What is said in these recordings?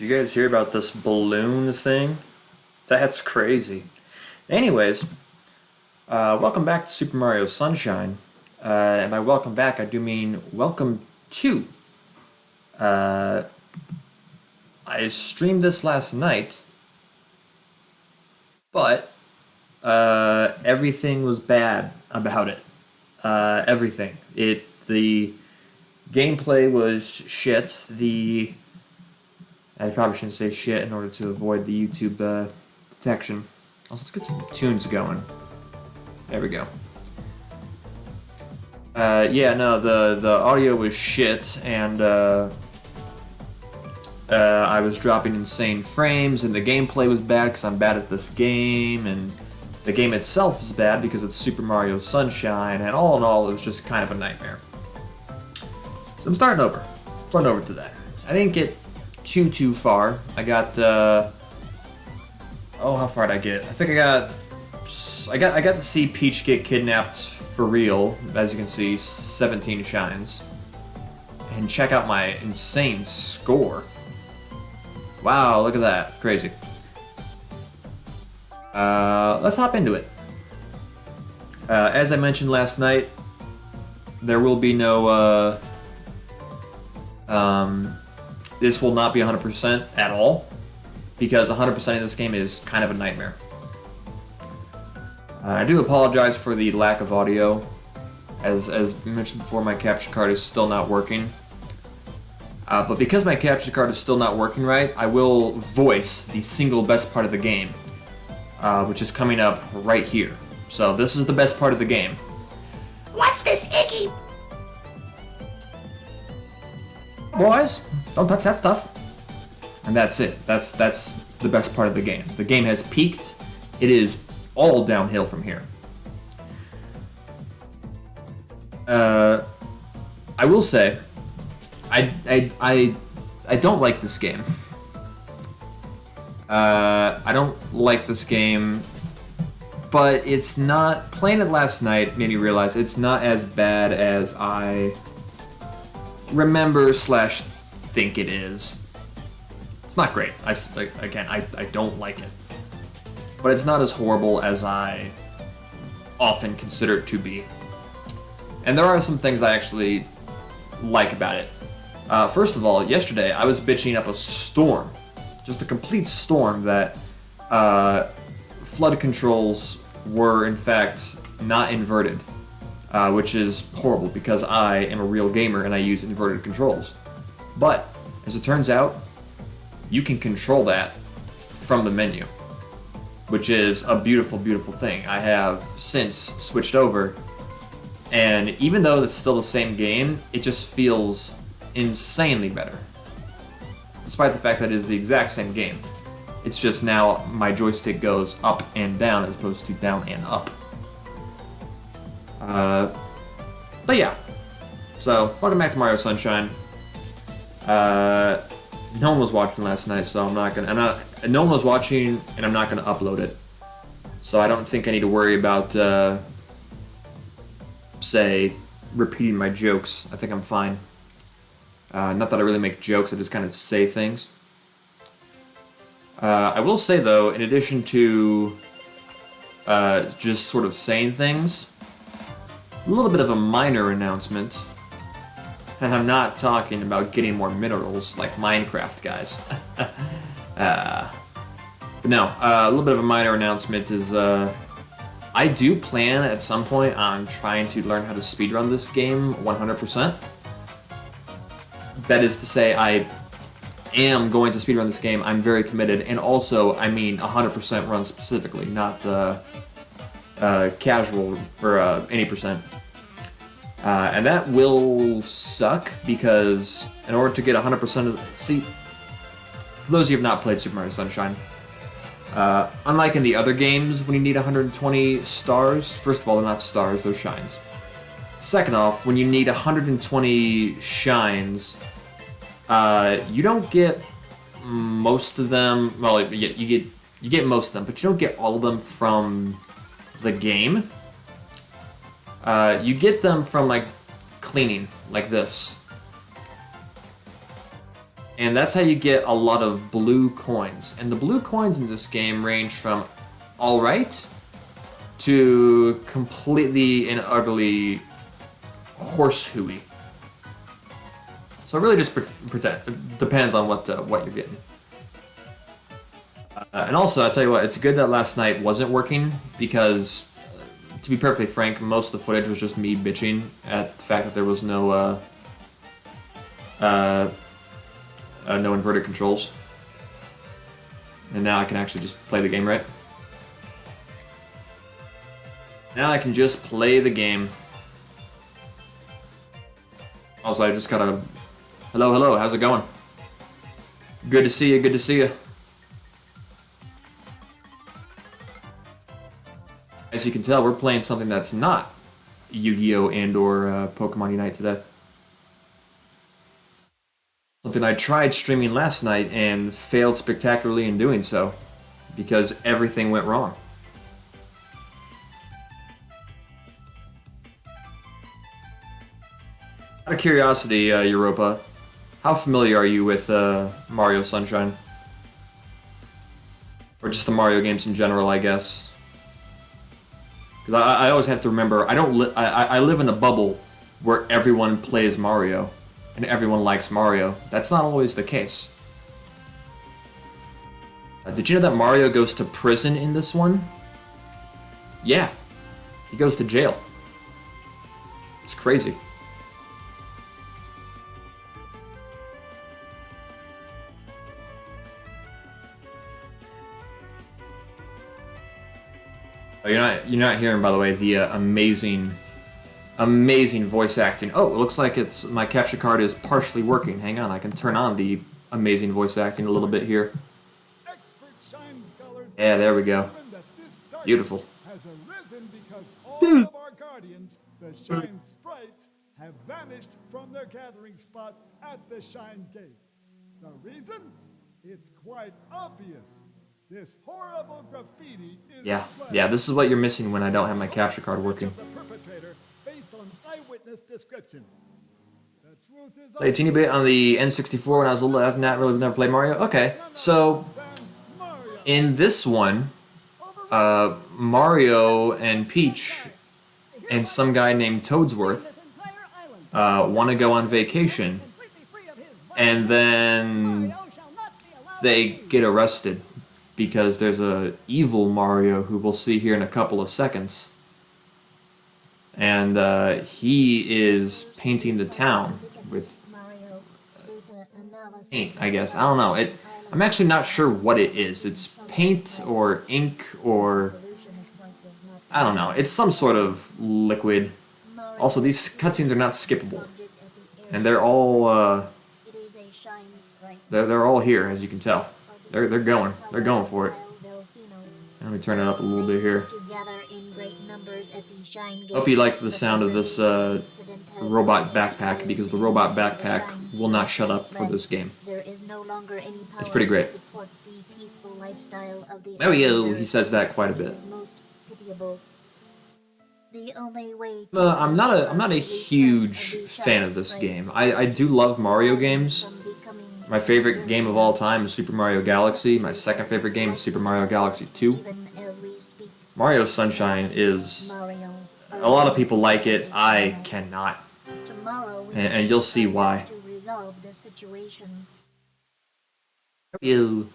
Did you guys hear about this balloon thing? That's crazy. Anyways, welcome back to Super Mario Sunshine. And by welcome back, I do mean welcome to. Uh, I streamed this last night, but everything was bad about it. Everything. The gameplay was shit. I probably shouldn't say shit in order to avoid the YouTube detection. Also, let's get some tunes going. There we go. Yeah, no, the audio was shit, and I was dropping insane frames, and the gameplay was bad because I'm bad at this game, and the game itself is bad because it's Super Mario Sunshine, and all in all, it was just kind of a nightmare. So I'm starting over. Today. I didn't get too far. I got how far did I get? I think I got to see Peach get kidnapped for real. As you can see, 17 shines. And check out my insane score. Wow, look at that. Crazy. Let's hop into it. As I mentioned last night, there will be no this will not be 100% at all, because 100% of this game is kind of a nightmare. I do apologize for the lack of audio. As mentioned before, my capture card is still not working. But because my capture card is still not working right, I will voice the single best part of the game, which is coming up right here. So this is the best part of the game. What's this icky? Boys, don't touch that stuff. And that's it. That's the best part of the game. The game has peaked. It is all downhill from here. I will say, I don't like this game. I don't like this game, but it's not. Playing it last night made me realize it's not as bad as I remember / think it is. It's not great. I don't like it. But it's not as horrible as I often consider it to be. And there are some things I actually like about it. First of all, yesterday I was bitching up a storm. Just a complete storm that flood controls were in fact not inverted. Which is horrible because I am a real gamer and I use inverted controls. But, as it turns out, you can control that from the menu, which is a beautiful, beautiful thing. I have since switched over, and even though it's still the same game, it just feels insanely better. Despite the fact that it is the exact same game. It's just now my joystick goes up and down as opposed to down and up. But yeah, so welcome back to Mario Sunshine. No one was watching last night, so no one was watching, and I'm not gonna upload it. So I don't think I need to worry about, say, repeating my jokes. I think I'm fine. Not that I really make jokes, I just kind of say things. I will say though, in addition to, just sort of saying things, a little bit of a minor announcement, and I'm not talking about getting more minerals like Minecraft guys. But no, a little bit of a minor announcement is I do plan at some point on trying to learn how to speedrun this game 100%. That is to say, I am going to speedrun this game. I'm very committed, and also I mean 100% run specifically, not casual or any percent. And that will suck because in order to get 100% of the... See, for those of you who have not played Super Mario Sunshine, unlike in the other games when you need 120 stars, first of all, they're not stars, they're shines. Second off, when you need 120 shines, you don't get most of them... Well, you get most of them, but you don't get all of them from the game. You get them from, like, cleaning, like this. And that's how you get a lot of blue coins. And the blue coins in this game range from alright to completely and utterly horse-hooey. So it really just depends on what you're getting. And also, I'll tell you what, it's good that last night wasn't working because, to be perfectly frank, most of the footage was just me bitching at the fact that there was no no inverted controls. And now I can actually just play the game right. Now I can just play the game. Also, I just gotta... Hello, how's it going? Good to see you, good to see you. As you can tell, we're playing something that's not Yu-Gi-Oh! And or Pokemon Unite today. Something I tried streaming last night and failed spectacularly in doing so, because everything went wrong. Out of curiosity, Europa, how familiar are you with Mario Sunshine? Or just the Mario games in general, I guess? Because I always have to remember, I live in a bubble where everyone plays Mario. And everyone likes Mario. That's not always the case. Did you know that Mario goes to prison in this one? Yeah. He goes to jail. It's crazy. Oh, you're not hearing, by the way, the amazing voice acting. Oh, it looks like my capture card is partially working. Hang on, I can turn on the amazing voice acting a little bit here. Yeah, there we go. Beautiful. Has arisen because all of our guardians, the Shine Sprites, have vanished from their gathering spot at the Shine Gate. The reason? It's quite obvious. This horrible graffiti is Yeah, this is what you're missing when I don't have my capture card working. the perpetrator based on eyewitness descriptions. The truth is Played a teeny bit on the N64 when I was little. I've never played Mario. Okay, so in this one, Mario and Peach and some guy named Toadsworth want to go on vacation, and then they get arrested because there's a evil Mario who we'll see here in a couple of seconds. And he is painting the town with paint, I guess. I don't know. I'm actually not sure what it is. It's paint or ink or... I don't know. It's some sort of liquid. Also, these cutscenes are not skippable. And they're all... They're all here, as you can tell. They're going for it. Let me turn it up a little bit here. Hope you liked the sound of this robot backpack, because the robot backpack will not shut up for this game. It's pretty great. Mario, he says that quite a bit. I'm not a huge fan of this game. I do love Mario games. My favorite game of all time is Super Mario Galaxy. My second favorite game is Super Mario Galaxy 2. Mario Sunshine is... A lot of people like it. I cannot. And you'll see why. Ew.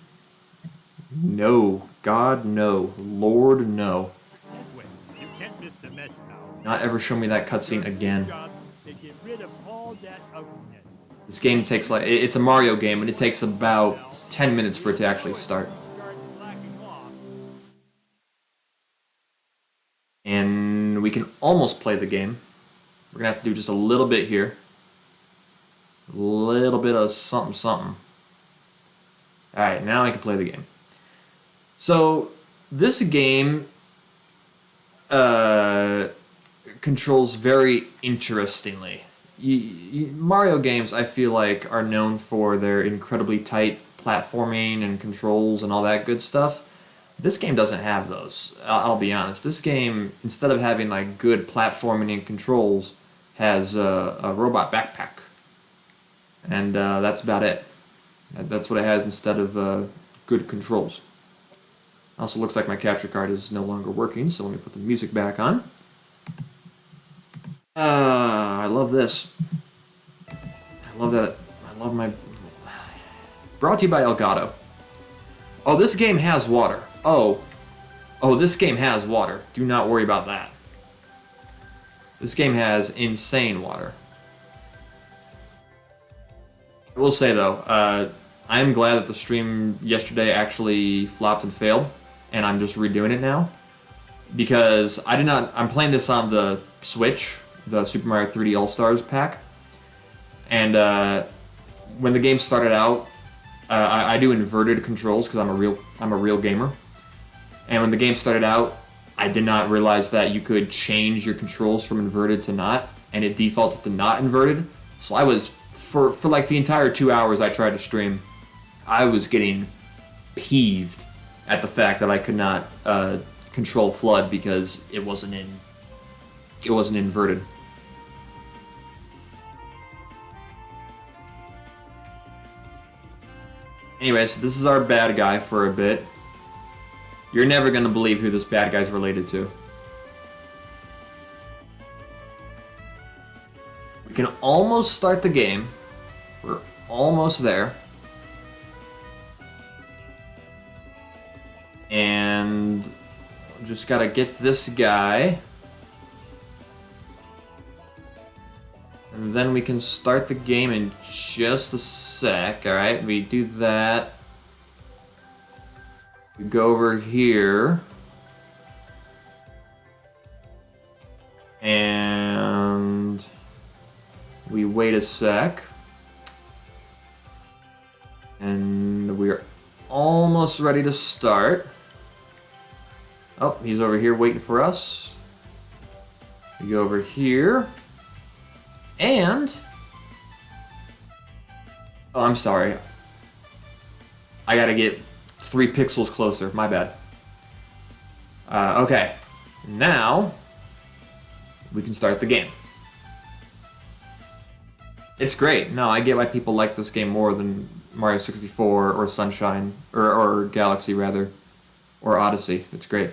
No. God, no. Lord, no. Not ever show me that cutscene again. This game takes like... It's a Mario game, and it takes about 10 minutes for it to actually start. And we can almost play the game. We're going to have to do just a little bit here. A little bit of something. Alright, now I can play the game. So, this game controls very interestingly. Mario games, I feel like, are known for their incredibly tight platforming and controls and all that good stuff. This game doesn't have those. I'll be honest. This game, instead of having like good platforming and controls, has a robot backpack, and that's about it. That's what it has instead of good controls. Also looks like my capture card is no longer working, so let me put the music back on. I love this. I love that. I love my... Brought to you by Elgato. Oh, this game has water. Oh, this game has water. Do not worry about that. This game has insane water. I will say, though, I'm glad that the stream yesterday actually flopped and failed, and I'm just redoing it now. Because I'm playing this on the Switch, the Super Mario 3D All-Stars pack. And when the game started out, I do inverted controls because I'm a real gamer. And when the game started out, I did not realize that you could change your controls from inverted to not, and it defaulted to not inverted. So I was, for like the entire 2 hours I tried to stream, I was getting peeved at the fact that I could not control FLUDD because it wasn't inverted. Anyway, so this is our bad guy for a bit. You're never gonna believe who this bad guy's related to. We can almost start the game. We're almost there. And just gotta get this guy. And then we can start the game in just a sec. Alright, we do that. We go over here. And we wait a sec. And we're almost ready to start. Oh, he's over here waiting for us. We go over here. And... oh, I'm sorry. I gotta get 3 pixels closer. My bad. Okay. Now, we can start the game. It's great. No, I get why people like this game more than Mario 64 or Sunshine, or Galaxy, rather. Or Odyssey. It's great.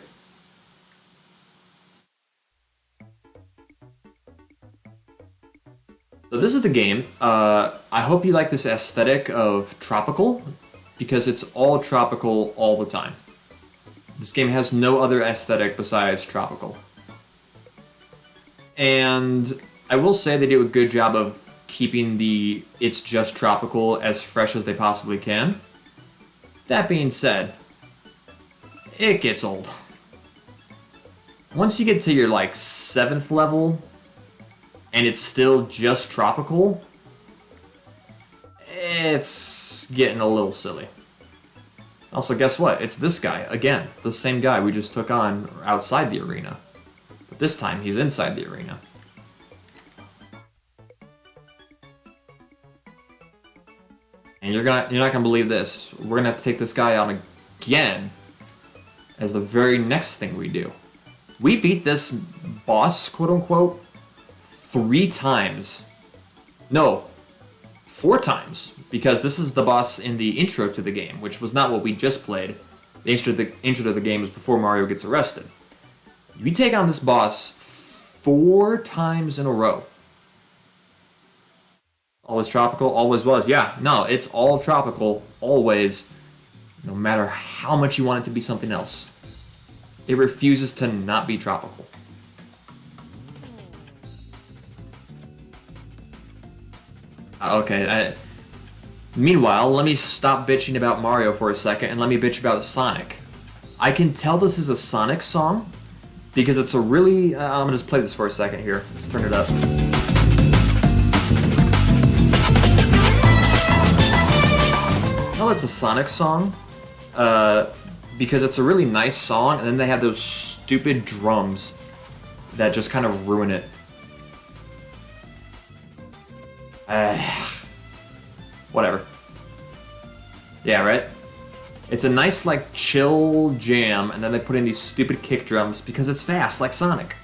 So this is the game. I hope you like this aesthetic of tropical, because it's all tropical all the time. This game has no other aesthetic besides tropical. And I will say they do a good job of keeping the "it's just tropical" as fresh as they possibly can. That being said, it gets old. Once you get to your, like, 7th level, and it's still just tropical, it's getting a little silly. Also, guess what? It's this guy, again. The same guy we just took on outside the arena. But this time, he's inside the arena. And you're not gonna believe this. We're gonna have to take this guy on again as the very next thing we do. We beat this boss, quote-unquote, 3 times. No, 4 times. Because this is the boss in the intro to the game, which was not what we just played. The intro to the game is before Mario gets arrested. We take on this boss 4 times in a row. Always tropical, always was. Yeah, no, it's all tropical, always, no matter how much you want it to be something else. It refuses to not be tropical. Okay, meanwhile, let me stop bitching about Mario for a second and let me bitch about Sonic. I can tell this is a Sonic song because it's a really... I'm gonna just play this for a second here. Let's turn it up. Well, it's a Sonic song because it's a really nice song, and then they have those stupid drums that just kind of ruin it. Whatever. Yeah, right? It's a nice, like, chill jam, and then they put in these stupid kick drums because it's fast, like Sonic.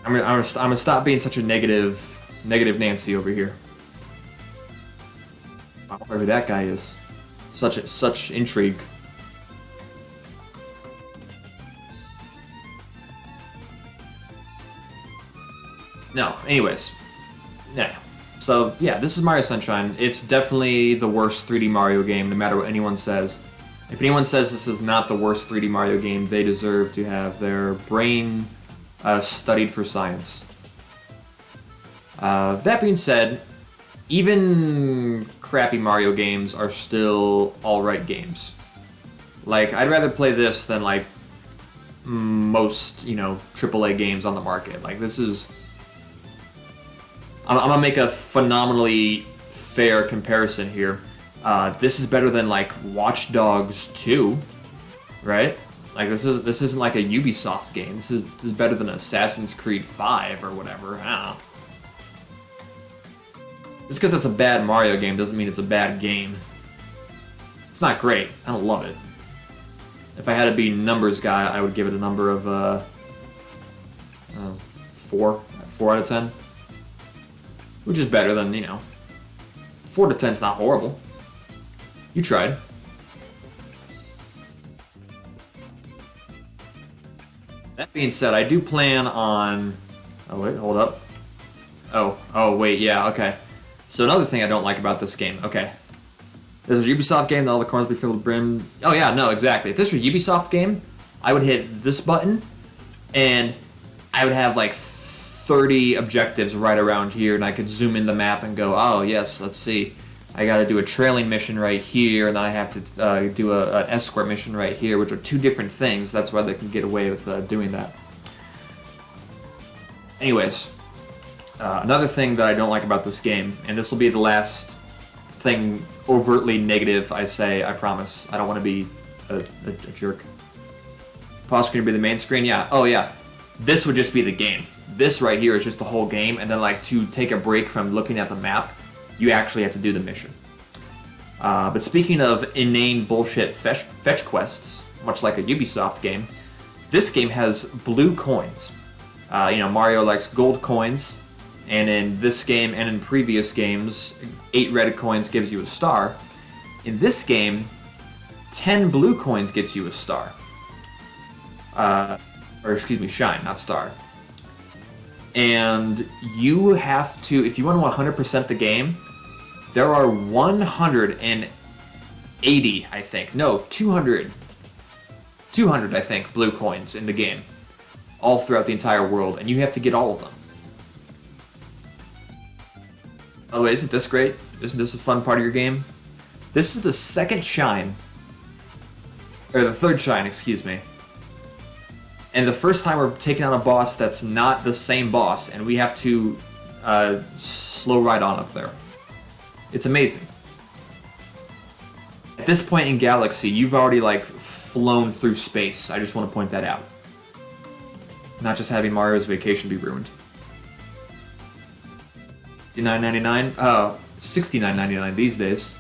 I'm gonna stop being such a negative Nancy over here. Whoever that guy is. Such intrigue. No, anyways. Yeah. So, yeah, this is Mario Sunshine. It's definitely the worst 3D Mario game, no matter what anyone says. If anyone says this is not the worst 3D Mario game, they deserve to have their brain studied for science. That being said, even crappy Mario games are still alright games. Like, I'd rather play this than, like, most, AAA games on the market. Like, this is... I'm gonna make a phenomenally fair comparison here. This is better than, like, Watch Dogs 2, right? Like, this isn't like a Ubisoft game. This is better than Assassin's Creed 5 or whatever. I don't know. Just because it's a bad Mario game doesn't mean it's a bad game. It's not great. I don't love it. If I had to be numbers guy, I would give it a number of 4 out of 10. Which is better than, 4 to 10 is not horrible. You tried. That being said, I do plan on... Oh, wait, hold up. Oh, wait, yeah, okay. So another thing I don't like about this game, okay. This is a Ubisoft game, all the corners be filled with brim. Oh yeah, no, exactly. If this were a Ubisoft game, I would hit this button, and I would have like 30 objectives right around here, and I could zoom in the map and go, oh yes, let's see. I gotta do a trailing mission right here, and then I have to do an escort mission right here, which are two different things. That's why they can get away with doing that. Anyways, another thing that I don't like about this game, and this will be the last thing overtly negative I say, I promise. I don't want to be a jerk. Pause screen would be the main screen? Yeah. Oh, yeah. This would just be the game. This right here is just the whole game, and then, like, to take a break from looking at the map, you actually have to do the mission. But speaking of inane bullshit fetch quests, much like a Ubisoft game, this game has blue coins. Mario likes gold coins, and in this game and in previous games, 8 red coins gives you a star. In this game, 10 blue coins gets you a star. Shine, not star. And you have to, if you want to 100% the game, there are 180, I think. No, 200, I think, blue coins in the game. All throughout the entire world, and you have to get all of them. Oh, wait, isn't this great? Isn't this a fun part of your game? This is the second shine, or the third shine, excuse me. And the first time we're taking on a boss that's not the same boss, and we have to slow ride on up there. It's amazing. At this point in Galaxy, you've already, like, flown through space. I just want to point that out. Not just having Mario's Vacation be ruined. $59.99? Oh, $69.99 these days.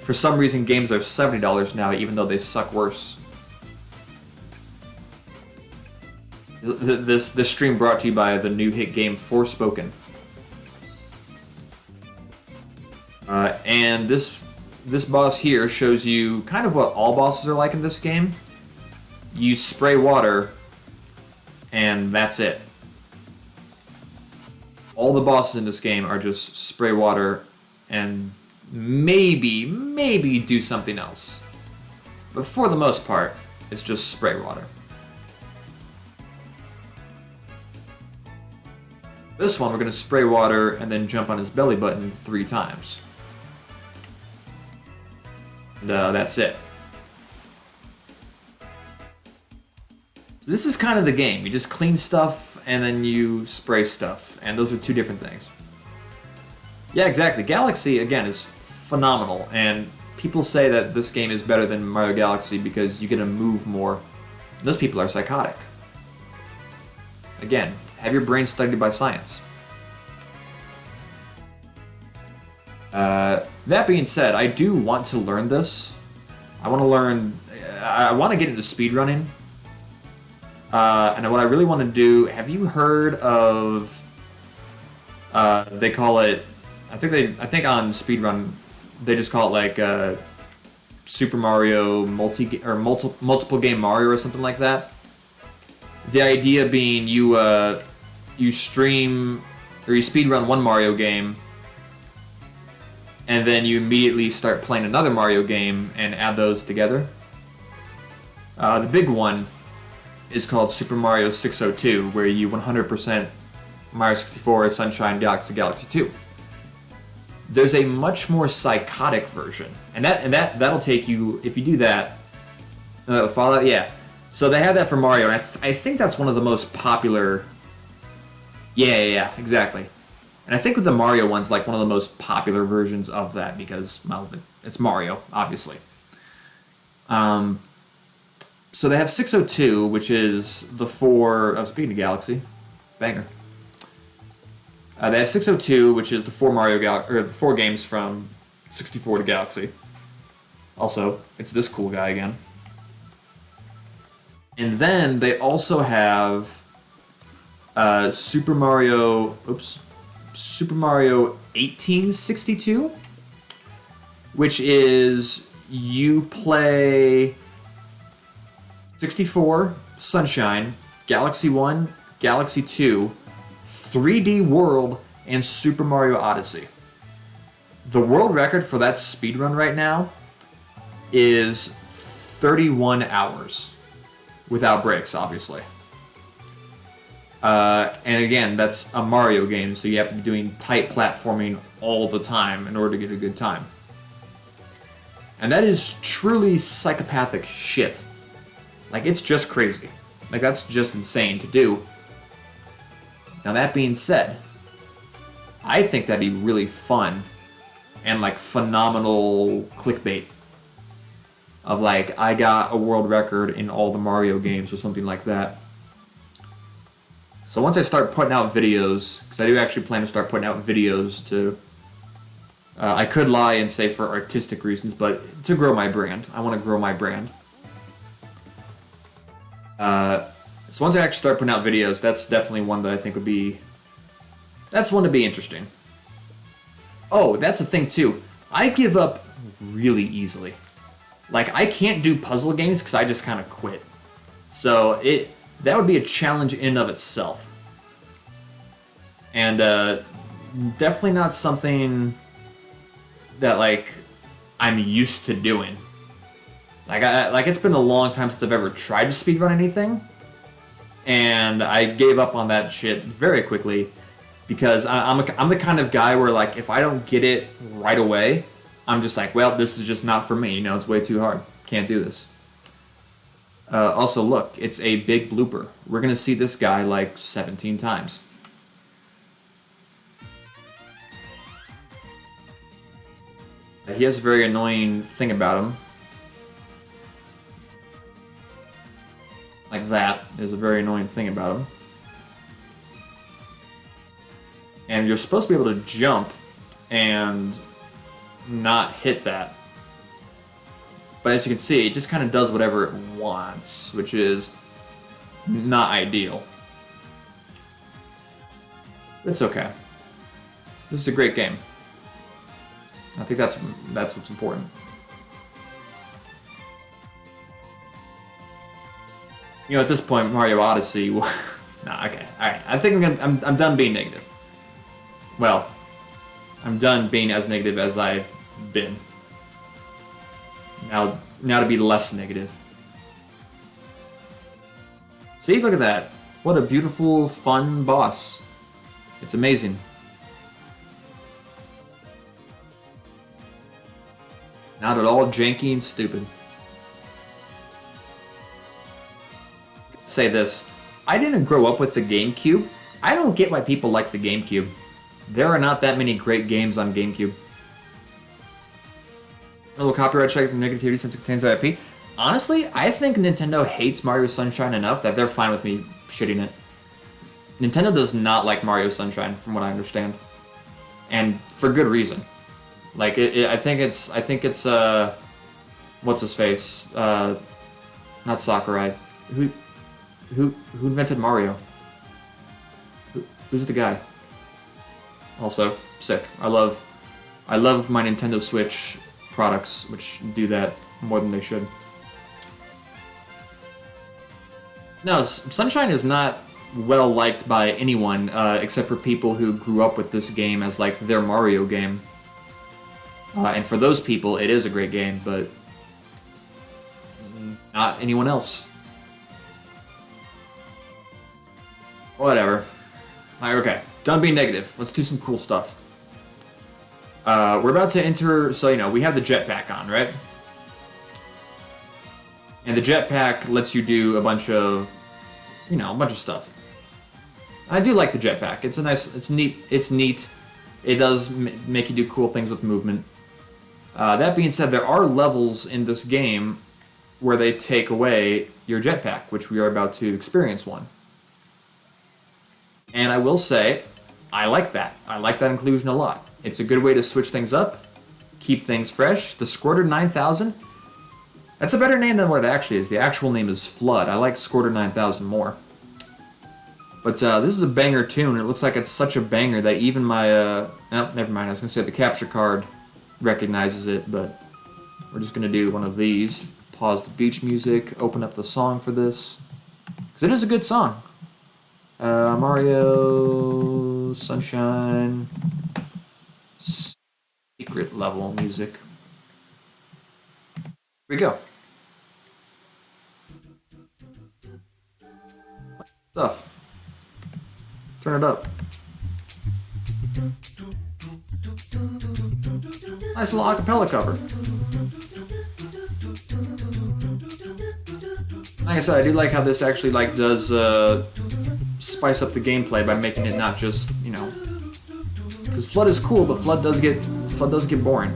For some reason, games are $70 now, even though they suck worse. This stream brought to you by the new hit game Forspoken. And this boss here shows you kind of what all bosses are like in this game. You spray water, and that's it. All the bosses in this game are just spray water and maybe do something else. But for the most part, it's just spray water. This one, we're going to spray water and then jump on his belly button 3 times. And that's it. So this is kind of the game. You just clean stuff and then you spray stuff. And those are 2 different things. Yeah, exactly. Galaxy, again, is phenomenal. And people say that this game is better than Mario Galaxy because you get to move more. And those people are psychotic. Again, have your brain studied by science. That being said, I do want to learn this. I want to get into speedrunning. And what I really want to do, have you heard of, they call it, I think on speedrun They just call it like Super Mario multiple game Mario or something like that. The idea being you stream or you speedrun one Mario game, and then you immediately start playing another Mario game and add those together. The big one is called Super Mario 602, where you 100% Mario 64, Sunshine, Galaxy, Galaxy 2. There's a much more psychotic version, and that'll take you, if you do that, Fallout, yeah. So they have that for Mario, and I think that's one of the most popular. Yeah, exactly. And I think with the Mario one's like one of the most popular versions of that because, well, it's Mario, obviously. So they have 602, which is the four. Oh, speaking of Galaxy, banger. They have 602, which is the the four games from 64 to Galaxy. Also, it's this cool guy again. And then they also have Super Mario 1862, which is you play 64, Sunshine, Galaxy 1, Galaxy 2, 3D World, and Super Mario Odyssey. The world record for that speedrun right now is 31 hours. Without breaks, obviously. And again, that's a Mario game, so you have to be doing tight platforming all the time in order to get a good time. And that is truly psychopathic shit. Like, it's just crazy. Like, that's just insane to do. Now, that being said, I think that'd be really fun and, like, phenomenal clickbait. Of, like, I got a world record in all the Mario games or something like that. So once I start putting out videos, because I do actually plan to start putting out videos to... I could lie and say for artistic reasons, but to grow my brand. I want to grow my brand. So once I actually start putting out videos, that's definitely one that I think would be... That's one to be interesting. Oh, that's the thing too. I give up really easily. Like, I can't do puzzle games because I just kind of quit. So that would be a challenge in and of itself. And definitely not something that, like, I'm used to doing. Like, it's been a long time since I've ever tried to speedrun anything. And I gave up on that shit very quickly. Because I'm the kind of guy where, like, if I don't get it right away, I'm just like, well, this is just not for me. You know, it's way too hard. Can't do this. Also, look, it's a big blooper. We're going to see this guy, like, 17 times. He has a very annoying thing about him. Like that is a very annoying thing about him. And you're supposed to be able to jump and not hit that. But as you can see, it just kind of does whatever it wants, which is not ideal. It's okay. This is a great game. I think that's what's important. You know, at this point, Mario Odyssey. Nah, okay, all right. I think I'm done being negative. Well, I'm done being as negative as I've been. Now to be less negative. See, look at that. What a beautiful, fun boss. It's amazing. Not at all janky and stupid. Say this. I didn't grow up with the GameCube. I don't get why people like the GameCube. There are not that many great games on GameCube. A little copyright strike and negativity since it contains that IP. Honestly, I think Nintendo hates Mario Sunshine enough that they're fine with me shitting it. Nintendo does not like Mario Sunshine, from what I understand, and for good reason. Like, I think it's what's his face? Not Sakurai. Who invented Mario? Who's the guy? Also sick. I love I love my Nintendo Switch products, which do that more than they should. No, Sunshine is not well liked by anyone except for people who grew up with this game as like their Mario game. And for those people, it is a great game, but not anyone else. Whatever. Alright, okay. Done being negative. Let's do some cool stuff. We're about to enter, so you know, we have the jetpack on, right? And the jetpack lets you do a bunch of, you know, a bunch of stuff. I do like the jetpack. It's a nice, it's neat. It does make you do cool things with movement. That being said, there are levels in this game where they take away your jetpack, which we are about to experience one. And I will say, I like that. I like that inclusion a lot. It's a good way to switch things up, keep things fresh. The Squirter 9000, that's a better name than what it actually is. The actual name is Flood. I like Squirter 9000 more. But this is a banger tune. It looks like it's such a banger that even my... oh, never mind. I was going to say the capture card recognizes it, but we're just going to do one of these. Pause the beach music, open up the song for this. Because it is a good song. Mario, Sunshine, secret level music. Here we go. Stuff. Turn it up. Nice little acapella cover. Like I said, I do like how this actually like does spice up the gameplay by making it not just, you know, because Flood is cool, but Flood does get boring.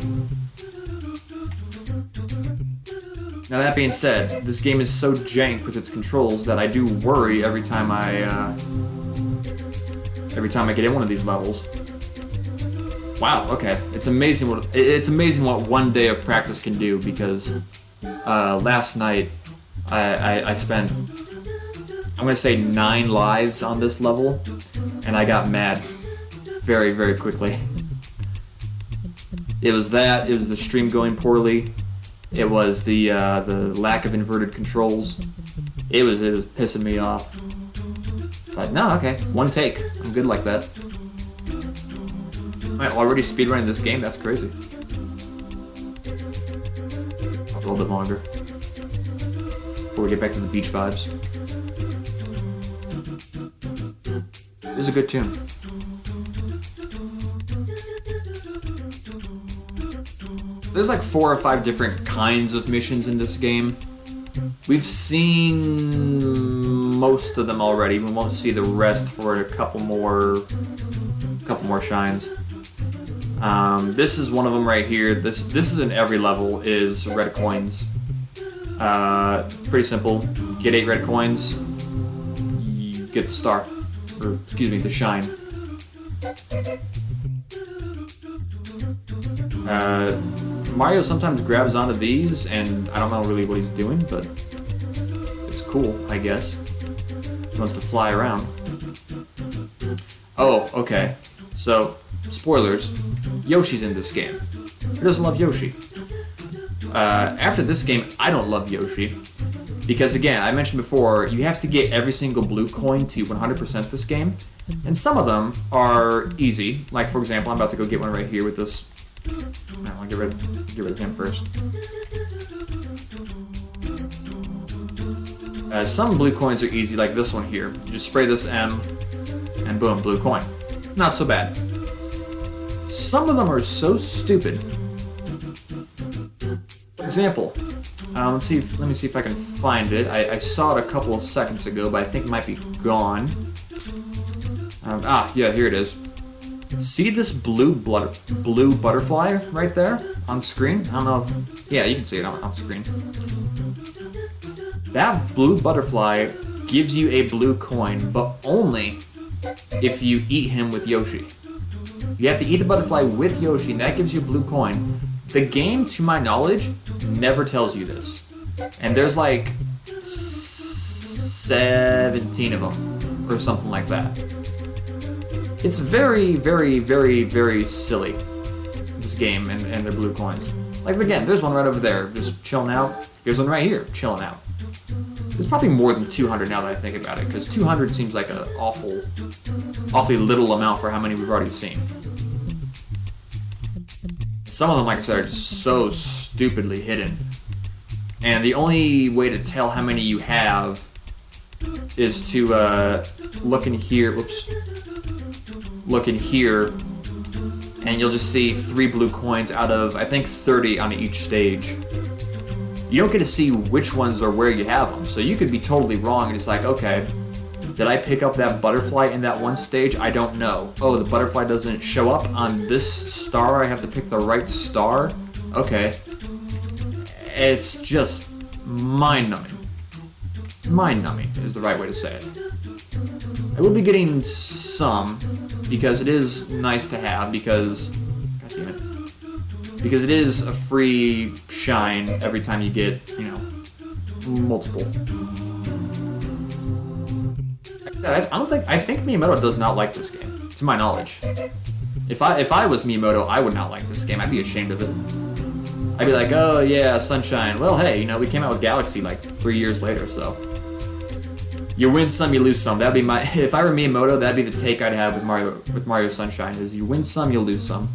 Now that being said, this game is so jank with its controls that I do worry every time I get in one of these levels. Wow, okay. It's amazing what one day of practice can do, because last night I spent, I'm gonna say 9 lives on this level, and I got mad very, very quickly. It was that, it was the stream going poorly, it was the lack of inverted controls. It was pissing me off. But no, okay, one take. I'm good like that. Alright, already speedrunning this game? That's crazy. A little bit longer before we get back to the beach vibes. It is a good tune. There's like 4 or 5 different kinds of missions in this game. We've seen most of them already. We won't see the rest for a couple more shines. This is one of them right here. This is in every level, is red coins. Pretty simple. Get 8 red coins, you get the star. Or, excuse me, the shine. Mario sometimes grabs onto these, and I don't know really what he's doing, but it's cool, I guess. He wants to fly around. Oh, okay. So, spoilers. Yoshi's in this game. Who doesn't love Yoshi? After this game, I don't love Yoshi. Because again, I mentioned before, you have to get every single blue coin to 100% this game. And some of them are easy. Like, for example, I'm about to go get one right here with this. No, I'll get rid of him first. Some blue coins are easy, like this one here. You just spray this M, and boom, blue coin. Not so bad. Some of them are so stupid. For example, let me see if I can find it. I saw it a couple of seconds ago, but I think it might be gone. Yeah, here it is. See this blue butterfly right there on screen? I don't know if... Yeah, you can see it on screen. That blue butterfly gives you a blue coin, but only if you eat him with Yoshi. You have to eat the butterfly with Yoshi, and that gives you a blue coin. The game, to my knowledge, never tells you this. And there's like 17 of them, or something like that. It's very, very, very, very silly. this game and their blue coins. Like, again, there's one right over there, just chilling out. Here's one right here, chilling out. There's probably more than 200 now that I think about it, because 200 seems like an awfully little amount for how many we've already seen. Some of them, like I said, are just so stupidly hidden. And the only way to tell how many you have is to look in here, whoops, look in here, and you'll just see 3 blue coins out of, I think, 30 on each stage. You don't get to see which ones or where you have them, so you could be totally wrong, and it's like, okay, did I pick up that butterfly in that one stage? I don't know. Oh, the butterfly doesn't show up on this star, I have to pick the right star? Okay. It's just mind-numbing. Mind-numbing is the right way to say it. I will be getting some, because it is nice to have, because... God damn it. Because it is a free shine every time you get, you know, multiple. I think Miyamoto does not like this game, to my knowledge. If I was Miyamoto, I would not like this game. I'd be ashamed of it. I'd be like, oh yeah, Sunshine. Well, hey, you know, we came out with Galaxy like 3 years later, so you win some, you lose some. That'd be my. If I were Miyamoto, that'd be the take I'd have with Mario Sunshine. Is you win some, you lose some.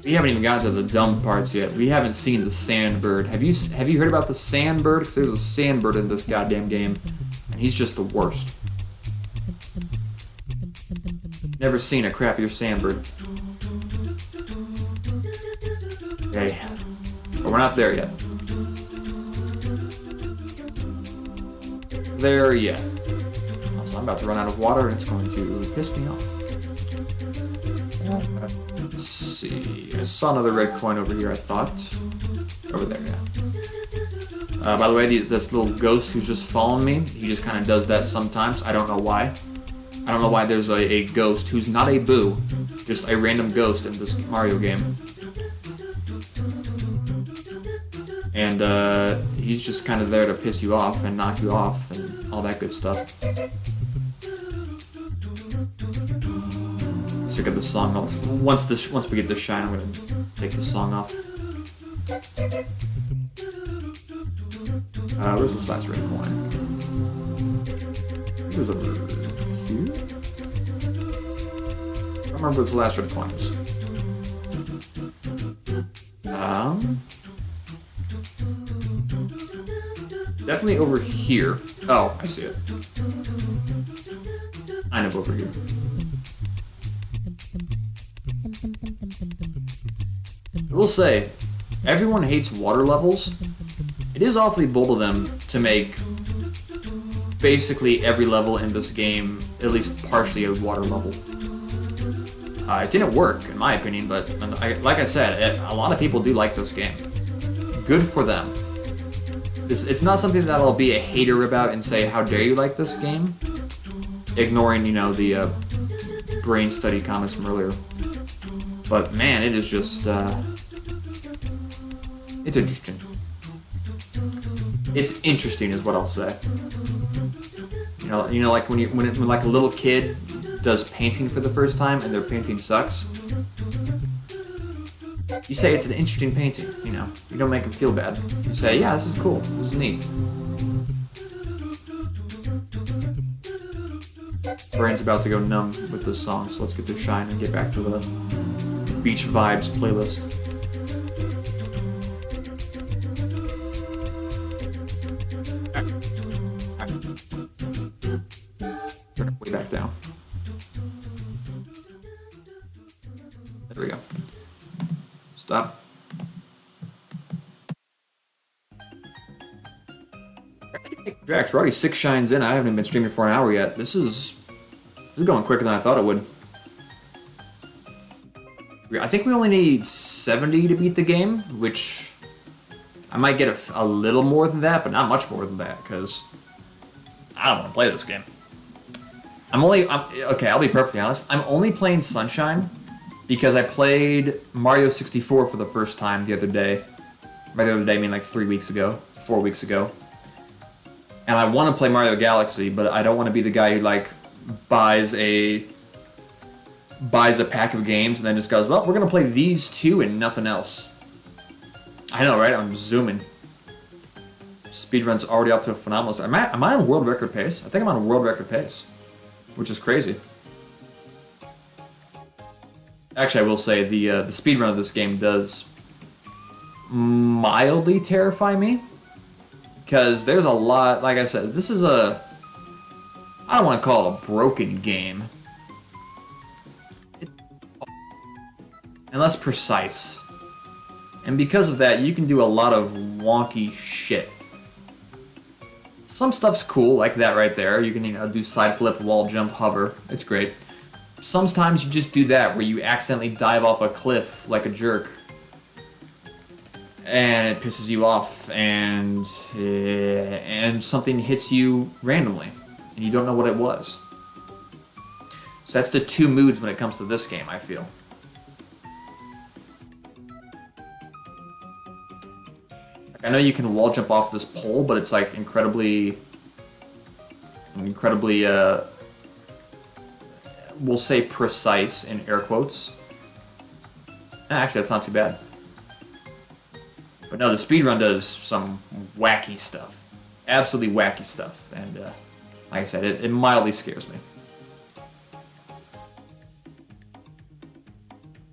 We haven't even gotten to the dumb parts yet. We haven't seen the Sandbird. Have you heard about the Sandbird? Because there's a Sandbird in this goddamn game, and he's just the worst. Never seen a crappier Sandbird. Okay, but we're not there yet. There yet. Also, I'm about to run out of water, and it's going to piss me off. Let's see. I saw another red coin over here, I thought. Over there, yeah. By the way, this little ghost who's just following me, he just kind of does that sometimes. I don't know why. I don't know why there's a ghost who's not a boo, just a random ghost in this Mario game. And he's just kind of there to piss you off and knock you off and all that good stuff. Sick of the song. Once we get this shine, I'm gonna take the song off. Where's this last red coin? It was over here. I don't remember what the last red coin is. Definitely over here. Oh, I see it. Kind of over here. I will say, everyone hates water levels. It is awfully bold of them to make basically every level in this game at least partially a water level. It didn't work, in my opinion, but like I said, a lot of people do like this game. Good for them. It's not something that I'll be a hater about and say, how dare you like this game? Ignoring, you know, the brain study comments from earlier. But man, it is just, it's interesting. It's interesting is what I'll say. You know, like when like a little kid does painting for the first time and their painting sucks. You say it's an interesting painting, you know. You don't make them feel bad. You say, yeah, this is cool. This is neat. Brain's about to go numb with this song, so let's get this shine and get back to the Beach Vibes playlist. Way back down. There we go. Stop. Jax, we're already 6 shines in. I haven't even been streaming for an hour yet. This is going quicker than I thought it would. I think we only need 70 to beat the game, which I might get a little more than that, but not much more than that, because I don't want to play this game. Okay, I'll be perfectly honest. I'm only playing Sunshine because I played Mario 64 for the first time the other day. By the other day, I mean like 4 weeks ago. And I want to play Mario Galaxy, but I don't want to be the guy who, like, buys a buys a pack of games and then just goes, well, we're gonna play these two and nothing else. I know, right? I'm zooming. Speedrun's already up to a phenomenal start. Am I on world record pace? I think I'm on world record pace, which is crazy. Actually, I will say the speedrun of this game does mildly terrify me, because there's a lot. Like I said, this is I don't want to call it a broken game, and less precise. And because of that, you can do a lot of wonky shit. Some stuff's cool, like that right there. You can do side flip, wall jump, hover. It's great. Sometimes you just do that, where you accidentally dive off a cliff like a jerk. And it pisses you off, and something hits you randomly, and you don't know what it was. So that's the two moods when it comes to this game, I feel. I know you can wall jump off this pole, but it's like incredibly, we'll say precise in air quotes. Actually, that's not too bad. But no, the speedrun does some wacky stuff. Absolutely wacky stuff. And like I said, it mildly scares me.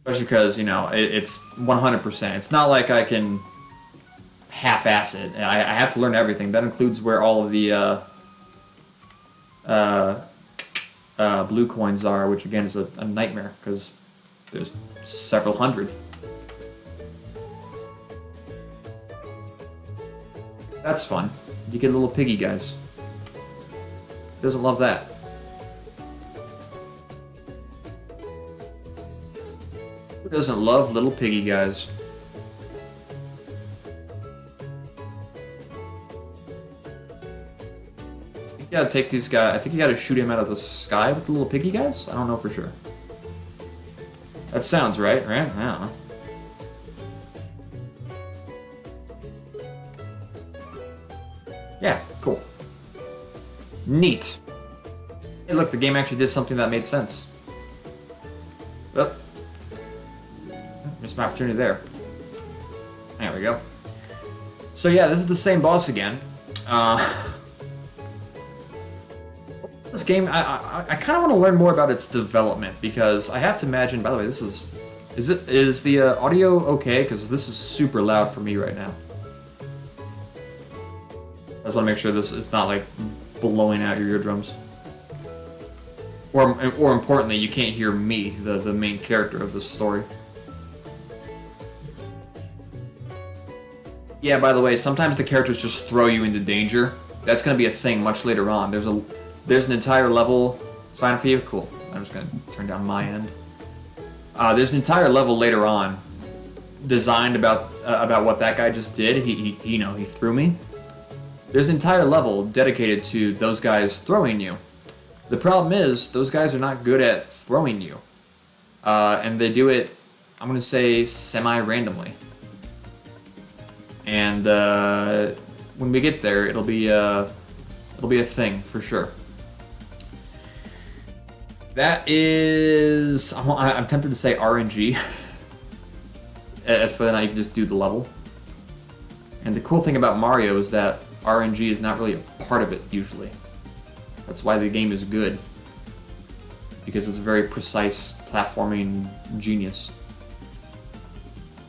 Especially because, it's 100%. It's not like I can half-ass it. I have to learn everything. That includes where all of the blue coins are, which again is a nightmare, because there's several hundred. That's fun. You get little piggy guys. Who doesn't love that? Who doesn't love little piggy guys? You gotta take these guys. I think you gotta shoot him out of the sky with the little piggy guys? I don't know for sure. That sounds right? I don't know. Yeah, cool. Neat. Hey, look, the game actually did something that made sense. Oh. Missed my opportunity there. There we go. So yeah, this is the same boss again. This game, I kind of want to learn more about its development, because I have to imagine. By the way, this is the audio okay? Because this is super loud for me right now. I just want to make sure this is not like blowing out your eardrums. Or importantly, you can't hear me, the main character of this story. Yeah, by the way, sometimes the characters just throw you into danger. That's going to be a thing much later on. There's an entire level. It's fine for you? Cool. I'm just going to turn down my end. There's an entire level later on designed about what that guy just did. He threw me. There's an entire level dedicated to those guys throwing you. The problem is, those guys are not good at throwing you. And they do it, I'm going to say, semi-randomly. And when we get there, it'll be a thing for sure. That is, I'm tempted to say RNG, as to whether or not you can just do the level. And the cool thing about Mario is that RNG is not really a part of it usually. That's why the game is good, because it's a very precise platforming genius.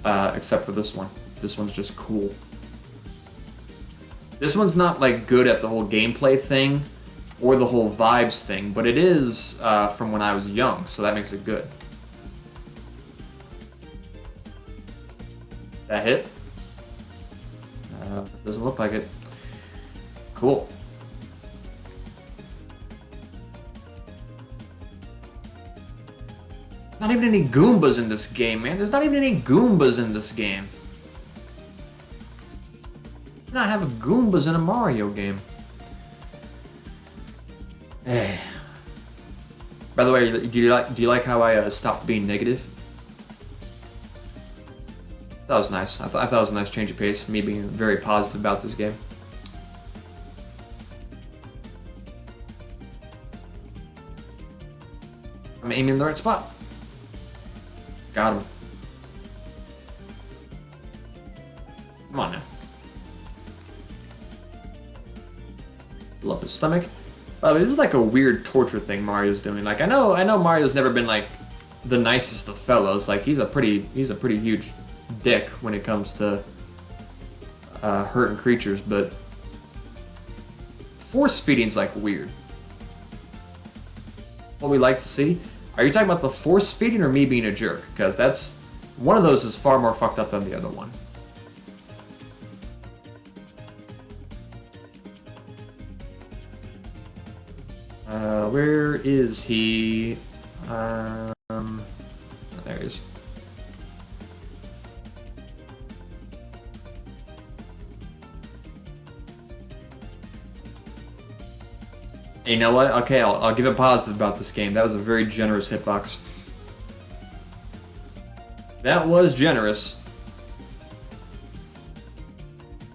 Except for this one. This one's just cool. This one's not like good at the whole gameplay thing or the whole vibes thing, but it is from when I was young, so that makes it good. That hit? Doesn't look like it. Cool. There's not even any Goombas in this game, man. There's not even any Goombas in this game. Not have Goombas in a Mario game. Hey. By the way, do you like how I stopped being negative? That was nice. I thought it was a nice change of pace for me being very positive about this game. I'm aiming in the right spot. Got him. Come on now. Fill up his stomach. By the way, this is like a weird torture thing Mario's doing. Like I know Mario's never been like the nicest of fellows. Like he's a pretty huge dick when it comes to hurting creatures, but force feeding's like weird. What we like to see. Are you talking about the force feeding or me being a jerk? Because that's one of those is far more fucked up than the other one. Where is he? Oh, there he is. You know what? Okay, I'll give it positive about this game. That was a very generous hitbox. That was generous.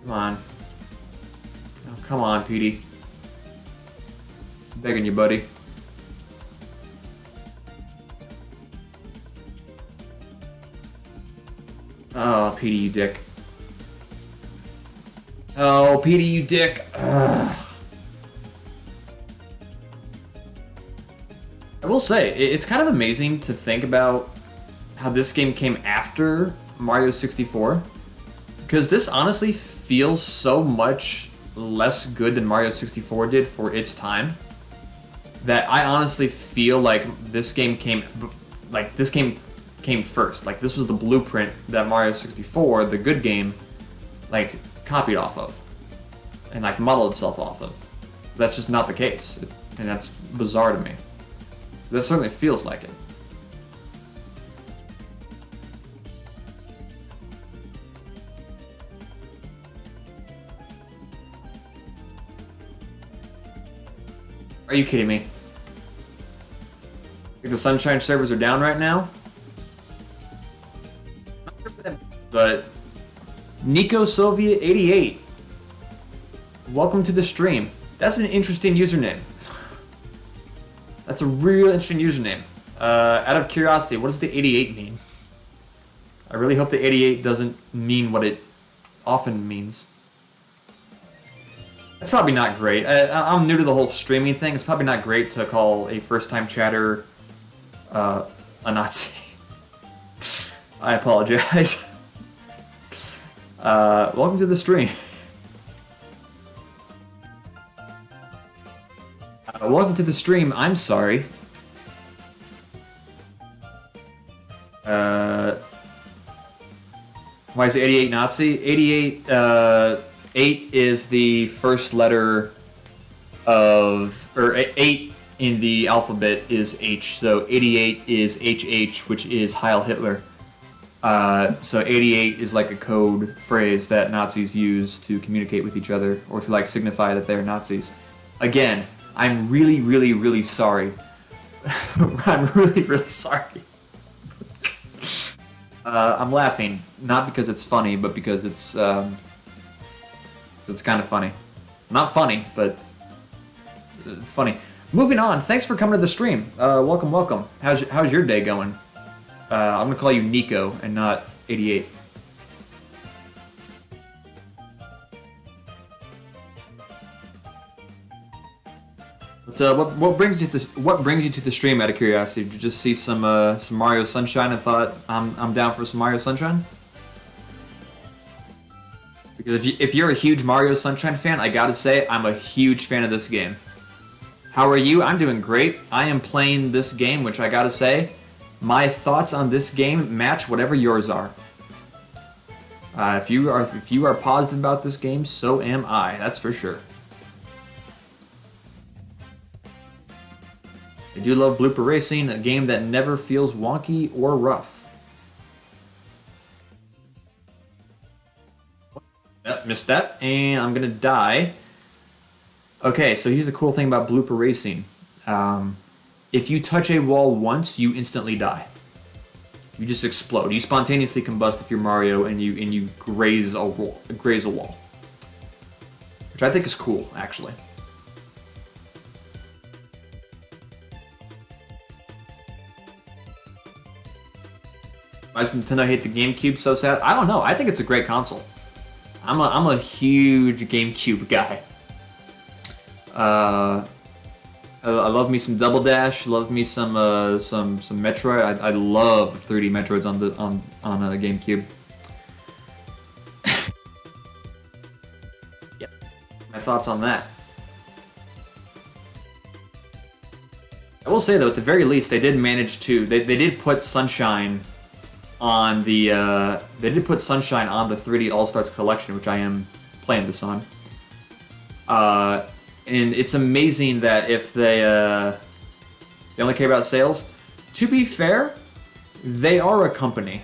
Come on. Oh, come on, Petey. Begging you, buddy. Oh, Petey, you dick. Oh, Petey, you dick. Ugh. I will say, it's kind of amazing to think about how this game came after Mario 64. Because this honestly feels so much less good than Mario 64 did for its time. That I honestly feel like this game came first. Like this was the blueprint that Mario 64, the good game, like copied off of, and like modeled itself off of. That's just not the case, and that's bizarre to me. That certainly feels like it. Are you kidding me? If the Sunshine servers are down right now. But Nico Sylvia 88. Welcome to the stream. That's an interesting username. That's a real interesting username. Out of curiosity, what does the 88 mean? I really hope the 88 doesn't mean what it often means. It's probably not great. I'm new to the whole streaming thing. It's probably not great to call a first-time chatter a Nazi. I apologize. Welcome to the stream. Welcome to the stream. I'm sorry. Why is it 88 Nazi? 88, 8 is the first letter of, or 8 in the alphabet is H, so 88 is HH, which is Heil Hitler. So 88 is like a code phrase that Nazis use to communicate with each other, or to like signify that they're Nazis. Again, I'm really, really, really sorry. I'm really, really sorry. I'm laughing, not because it's funny, but because it's kind of funny. Not funny, but funny. Moving on, thanks for coming to the stream. Welcome, welcome. How's your day going? I'm gonna call you Nico and not 88. But what brings you to the stream? Out of curiosity, did you just see some Mario Sunshine and thought I'm down for some Mario Sunshine? Because if you're a huge Mario Sunshine fan, I gotta say I'm a huge fan of this game. How are you? I'm doing great. I am playing this game, which I gotta say, my thoughts on this game match whatever yours are. If you are positive about this game, so am I. That's for sure. I do love Blooper Racing, a game that never feels wonky or rough. Yep, missed that, and I'm gonna die. Okay, so here's the cool thing about Blooper Racing. If you touch a wall once, you instantly die. You just explode. You spontaneously combust if you're Mario, and you graze a wall, which I think is cool, actually. Why does Nintendo hate the GameCube so sad? I don't know. I think it's a great console. I'm a huge GameCube guy. I love me some Double Dash. Love me some Metroid. I love the 3D Metroids on the GameCube. Yep. My thoughts on that. I will say though, at the very least, they did manage to. They did put Sunshine on the. They did put Sunshine on the 3D All Stars collection, which I am playing this on. And it's amazing that if they only care about sales. To be fair, they are a company.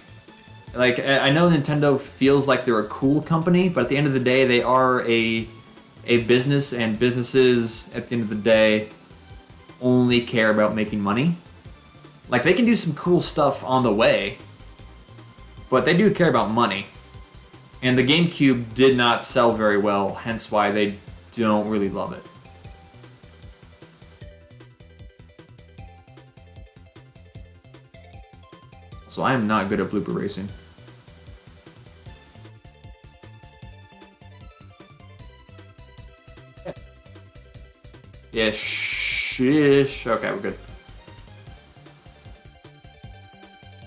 Like, I know Nintendo feels like they're a cool company, but at the end of the day, they are a business, and businesses, at the end of the day, only care about making money. Like, they can do some cool stuff on the way, but they do care about money. And the GameCube did not sell very well, hence why they don't really love it. So I am not good at blooper racing. Yeah, shish. Okay, we're good.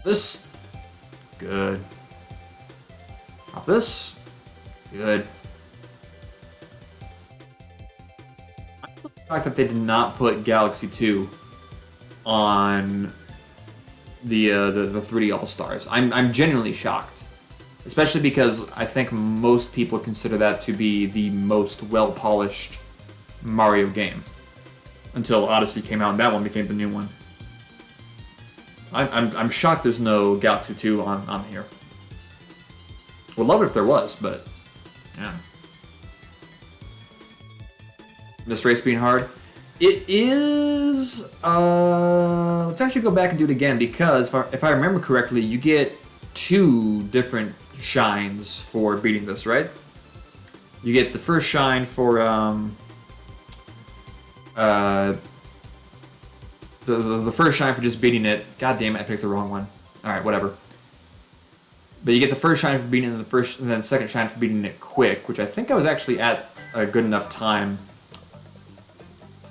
This. Good. Drop this. Good. I like the fact that they did not put Galaxy 2 on the 3D All-Stars. I'm genuinely shocked. Especially because I think most people consider that to be the most well-polished Mario game. Until Odyssey came out and that one became the new one. I'm shocked there's no Galaxy 2 on here. Would love it if there was, but yeah. This race being hard. It is. Let's actually go back and do it again because if I remember correctly, you get 2 different shines for beating this, right? You get the first shine for the first shine for just beating it. God damn it, I picked the wrong one. All right, whatever. But you get the first shine for beating it, and then the second shine for beating it quick, which I think I was actually at a good enough time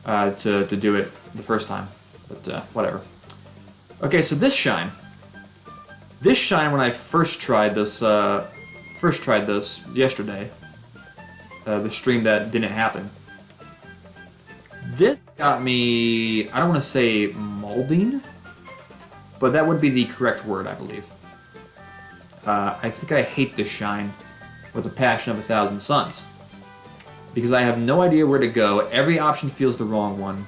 to do it the first time. But whatever. Okay, so this shine. This shine, when I first tried this yesterday, the stream that didn't happen. This got me, I don't want to say molding, but that would be the correct word, I believe. I think I hate this shine with a passion of 1,000 suns. Because I have no idea where to go. Every option feels the wrong one.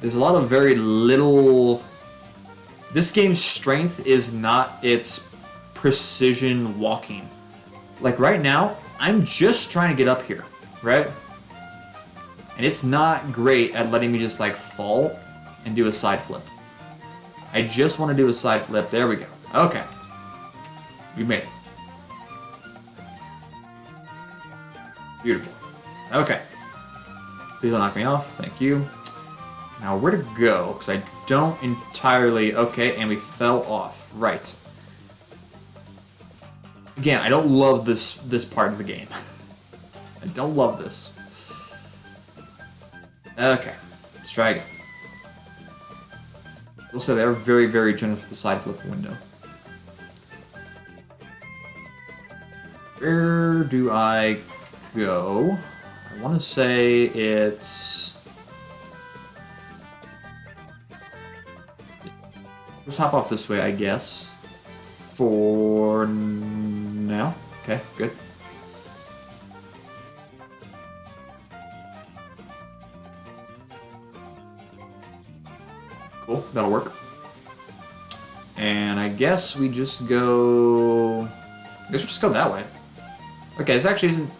There's a lot of very little... This game's strength is not its precision walking. Like right now, I'm just trying to get up here, right? And it's not great at letting me just like fall and do a side flip. I just want to do a side flip. There we go. Okay. We made it. Beautiful. Okay. Please don't knock me off. Thank you. Now, where to go? Because I don't entirely... Okay, and we fell off. Right. Again, I don't love this part of the game. I don't love this. Okay. Let's try again. We'll say they're very, very generous with the side flip window. Where do I go? I want to say it's... Let's hop off this way, I guess. For now. Okay, good. Cool, that'll work. And I guess we just go... I guess we just go that way. Okay, this actually isn't...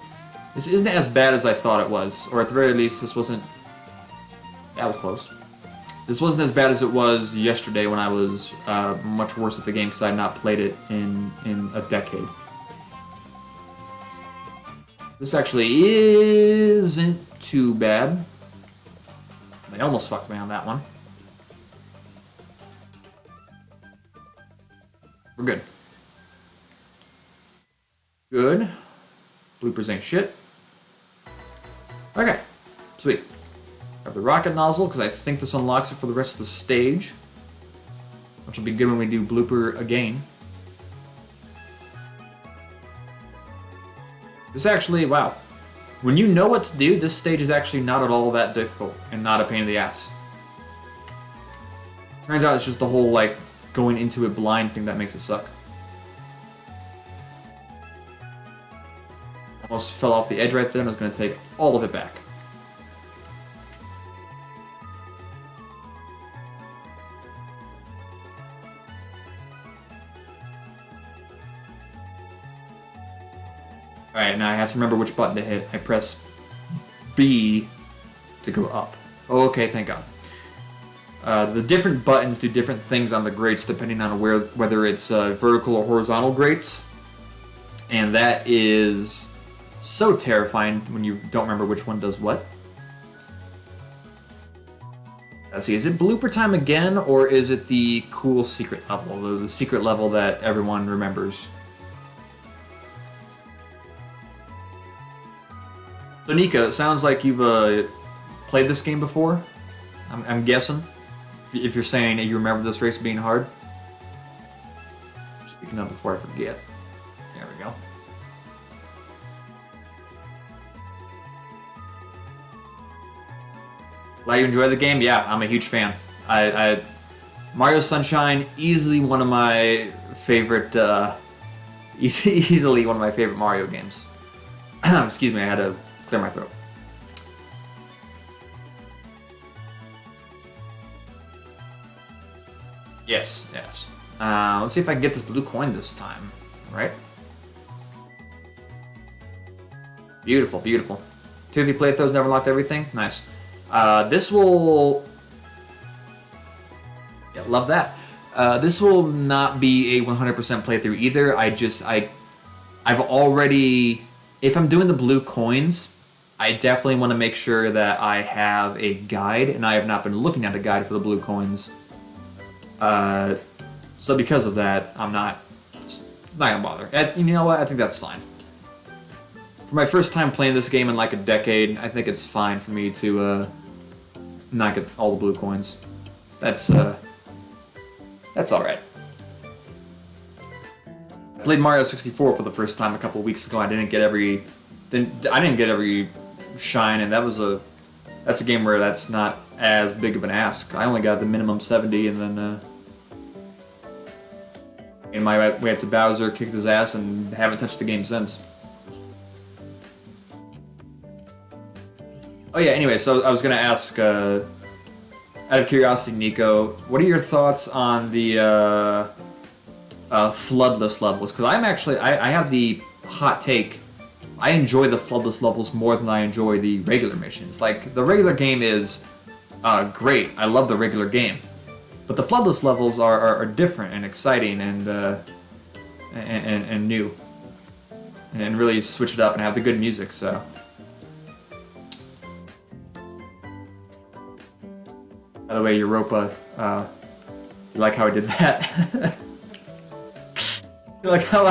This isn't as bad as I thought it was. Or at the very least, this wasn't... That was close. This wasn't as bad as it was yesterday when I was much worse at the game because I had not played it in a decade. This actually isn't too bad. They almost fucked me on that one. We're good. Good. Bloopers ain't shit. Okay, sweet. Grab the rocket nozzle, because I think this unlocks it for the rest of the stage. Which will be good when we do blooper again. This actually, wow. When you know what to do, this stage is actually not at all that difficult and not a pain in the ass. Turns out it's just the whole, like, going into it blind thing that makes it suck. Almost fell off the edge right there and I was going to take all of it back. Alright, now I have to remember which button to hit. I press B to go up. Okay, thank God. The different buttons do different things on the grates depending on whether it's vertical or horizontal grates. And that is so terrifying when you don't remember which one does what. Let's see, is it blooper time again, or is it the cool secret level? The secret level that everyone remembers? So Nico, it sounds like you've played this game before, I'm guessing, if you're saying that you remember this race being hard. Speaking of before I forget. There we go. Glad you enjoy the game? Yeah, I'm a huge fan. Mario Sunshine, easily one of my favorite, easily one of my favorite Mario games. Excuse me, I had to clear my throat. Yes, yes. Let's see if I can get this blue coin this time, right? Beautiful, beautiful. 2-3 playthroughs, never unlocked everything. Nice. This will... Yeah, love that. This will not be a 100% playthrough either. I've already... If I'm doing the blue coins, I definitely want to make sure that I have a guide, and I have not been looking at a guide for the blue coins. So because of that, I'm not gonna bother. You know what? I think that's fine. For my first time playing this game in like a decade, I think it's fine for me to not get all the blue coins. That's all right. I played Mario 64 for the first time a couple of weeks ago. I didn't get every shine, and that's a game where that's not as big of an ask. I only got the minimum 70, and then in my way up to Bowser, kicked his ass, and haven't touched the game since. Oh yeah, anyway, so I was going to ask, out of curiosity, Nico, what are your thoughts on the floodless levels? Because I have the hot take. I enjoy the floodless levels more than I enjoy the regular missions. Like, the regular game is great. I love the regular game. But the floodless levels are different and exciting and new. And really switch it up and have the good music, so... By the way, Europa, you like how I did that? You like how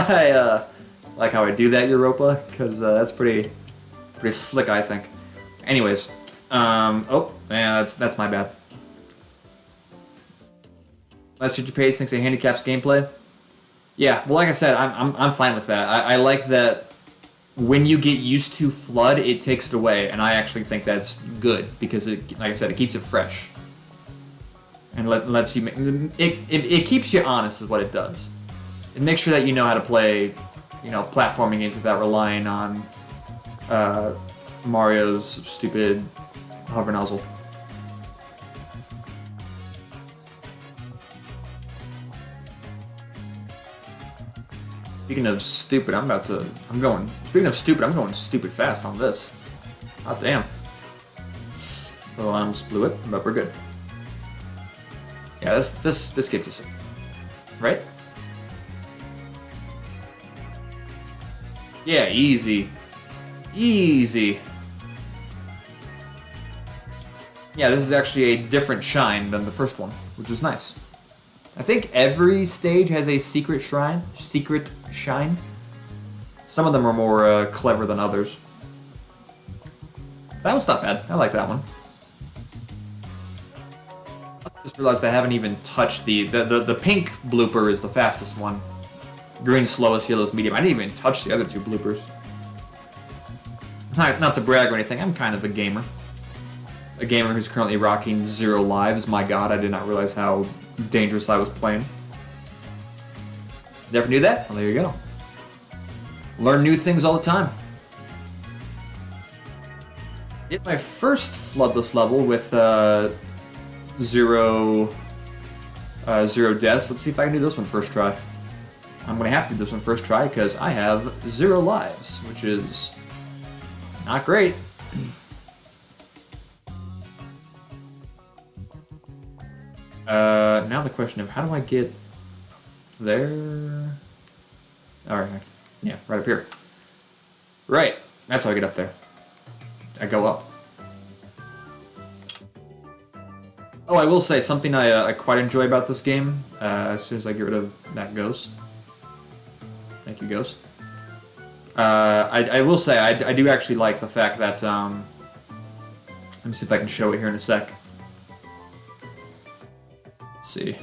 I do that, Europa? Because that's pretty slick, I think. Anyways, oh, yeah, that's my bad. Last Teacher Pace thinks it handicaps gameplay. Yeah, well, like I said, I'm fine with that. I like that when you get used to FLUDD, it takes it away, and I actually think that's good because it, like I said, it keeps it fresh. And lets you it keeps you honest is what it does. It makes sure that you know how to play, platforming games without relying on Mario's stupid hover nozzle. Speaking of stupid, I'm going stupid fast on this. Oh damn. Well, I almost blew it, but we're good. Yeah, this gets us, right? Yeah, easy. Easy. Yeah, this is actually a different shine than the first one, which is nice. I think every stage has a secret shine. So Some of them are more clever than others. That one's not bad. I like that one. I just realized I haven't even touched the pink blooper is the fastest one. Green slowest, yellow's medium. I didn't even touch the other two bloopers. Not to brag or anything, I'm kind of a gamer. A gamer who's currently rocking 0 lives. My god, I did not realize how dangerous I was playing. Never knew that? Well, there you go. Learn new things all the time. Hit my first Floodless level with 0 deaths. Let's see if I can do this one first try. I'm going to have to do this one first try because I have 0 lives, which is not great. Now the question of how do I get there? Alright, yeah, right up here. Right, that's how I get up there. I go up. Oh, I will say something I quite enjoy about this game, as soon as I get rid of that ghost. Thank you, ghost. I will say, I do actually like the fact that, let me see if I can show it here in a sec. Let's see.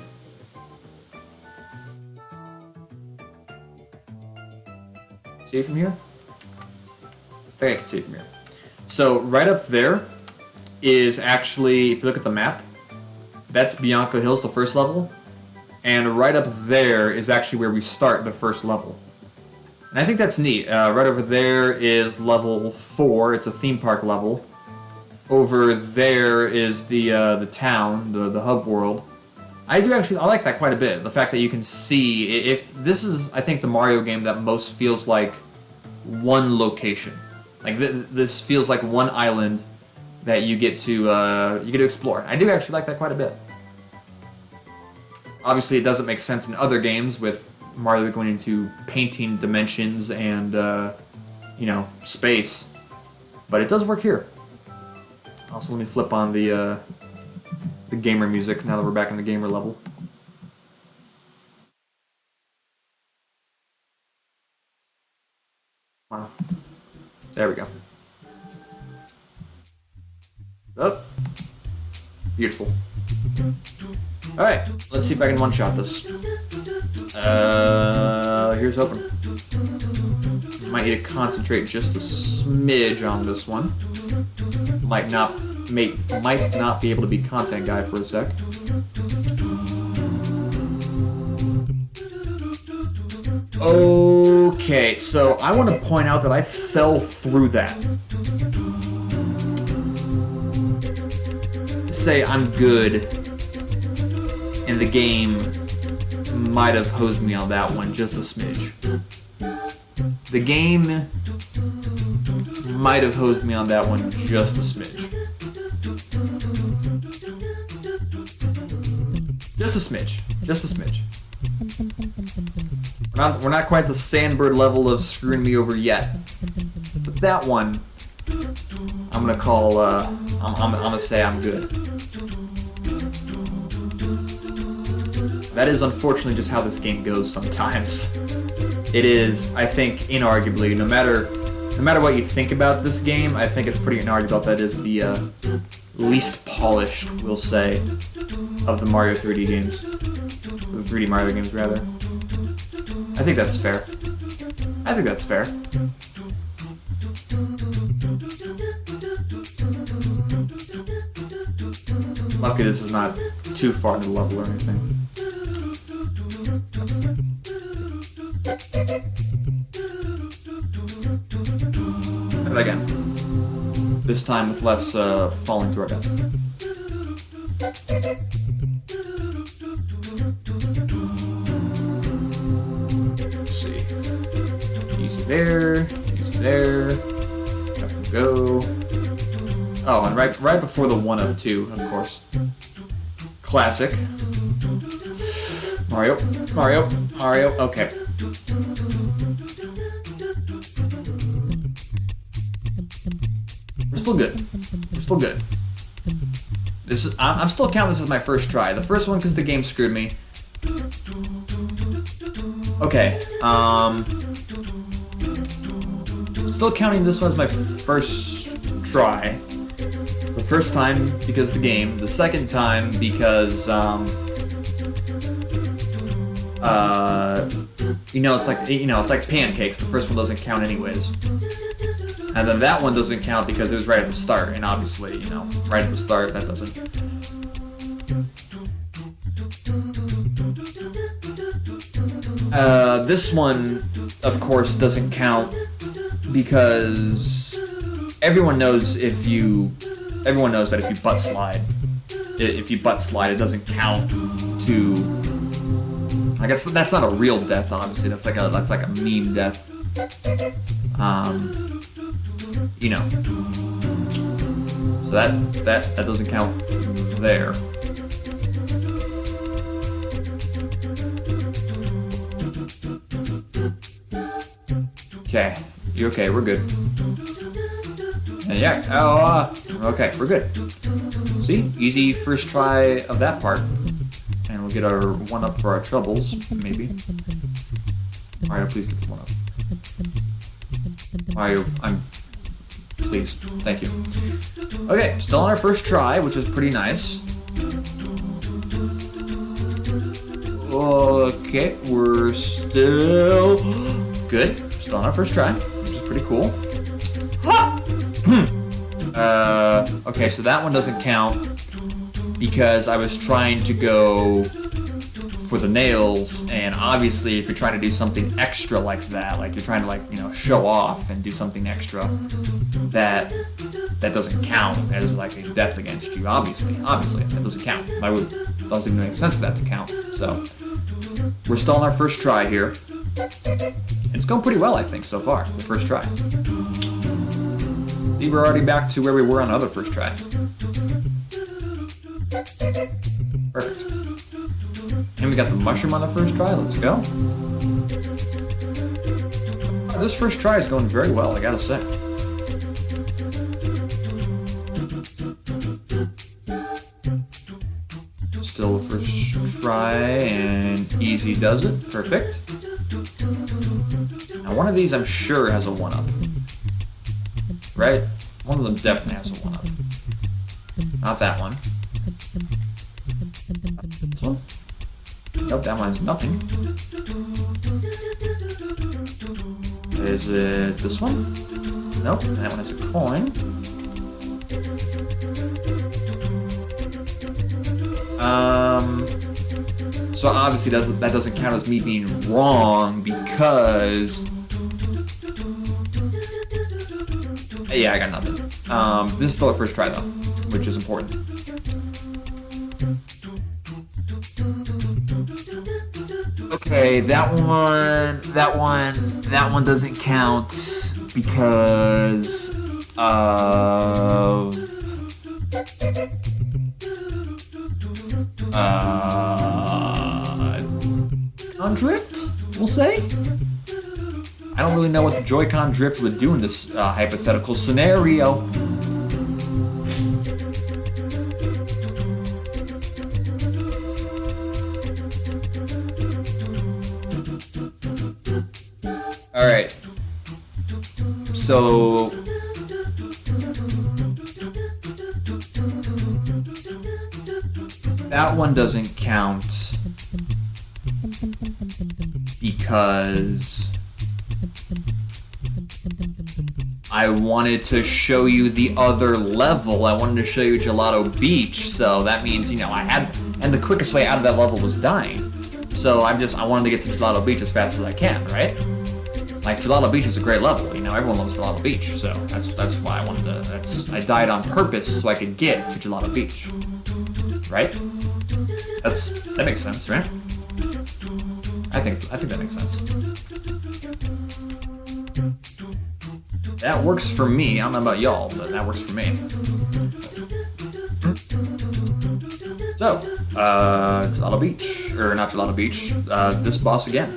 See it from here? I think I can see it from here. So, right up there is actually, if you look at the map, that's Bianco Hills, the first level. And right up there is actually where we start the first level. And I think that's neat. Right over there is level 4. It's a theme park level. Over there is the town, the hub world. I like that quite a bit. The fact that you can see, if this is, I think, the Mario game that most feels like one location. Like this feels like one island that you get to explore. I do actually like that quite a bit. Obviously, it doesn't make sense in other games with Mario going into painting dimensions and space, but it does work here. Also, let me flip on the gamer music now that we're back in the gamer level. Wow. There we go. Oh. Beautiful. Alright, let's see if I can one-shot this. Here's hoping. Might need to concentrate just a smidge on this one. Might not be able to be content guy for a sec. Okay, so I want to point out that I fell through that. Say I'm good, and the game might have hosed me on that one just a smidge. The game might have hosed me on that one just a smidge. Just a smidge. Just a smidge. We're not quite the Sandbird level of screwing me over yet. But that one, I'm gonna call, I'm gonna say I'm good. That is unfortunately just how this game goes sometimes. It is, I think, inarguably, no matter what you think about this game, I think it's pretty inarguable that is the least polished, we'll say, of the Mario 3D games. The 3D Mario games, rather. I think that's fair. I think that's fair. Lucky this is not too far into the level or anything. And again, this time with less falling to our death. Let's see. Easy there, easy there. Up we go. Oh, and right before the 1 of 2, of course. Classic. Mario, Mario, Mario. Okay. We're still good. We're still good. This is. I'm still counting this as my first try. The first one because the game screwed me. Still counting this one as my first try. The first time because of the game. The second time because, it's like pancakes. The first one doesn't count anyways. And then that one doesn't count because it was right at the start. And obviously, right at the start, that doesn't. This one, of course, doesn't count because everyone knows that if you butt slide, it doesn't count to. I guess that's not a real death, obviously. That's like a meme death. So that doesn't count there. Okay, you okay? We're good. And yeah. Okay, we're good. See, easy first try of that part. And we'll get our one up for our troubles, maybe. Alright, please get the one up. Alright, I'm pleased. Thank you. Okay, still on our first try, which is pretty nice. Okay, we're still good. Still on our first try, which is pretty cool. Okay, so that one doesn't count because I was trying to go for the nails, and obviously if you're trying to do something extra like that, like you're trying to show off and do something extra, that doesn't count as like a death against you. Obviously that doesn't count. It doesn't even make sense for that to count. So we're still on our first try here. It's going pretty well, I think, so far, the first try. See, we're already back to where we were on the other first try. Perfect. And we got the mushroom on the first try. Let's go. This first try is going very well, I gotta say. Still the first try, and easy does it. Perfect. Now, one of these I'm sure has a 1-up. Right? One of them definitely has a 1-up. Not that one. This one? Nope, that one has nothing. Is it this one? Nope, that one has a coin. So obviously that doesn't count as me being wrong because... Yeah, I got nothing. This is still a first try though, which is important. Okay, that one doesn't count because of Joy-Con drift, we'll say. I don't really know what the Joy-Con drift would do in this hypothetical scenario. Alright. So... that one doesn't count because I wanted to show you the other level. I wanted to show you Gelato Beach, so that means, and the quickest way out of that level was dying. So I wanted to get to Gelato Beach as fast as I can, right? Like, Gelato Beach is a great level, everyone loves Gelato Beach, so that's why I wanted to, I died on purpose so I could get to Gelato Beach. Right? That makes sense, right? I think that makes sense. That works for me. I don't know about y'all, but that works for me. So, Gelato Beach, or not Gelato Beach, this boss again.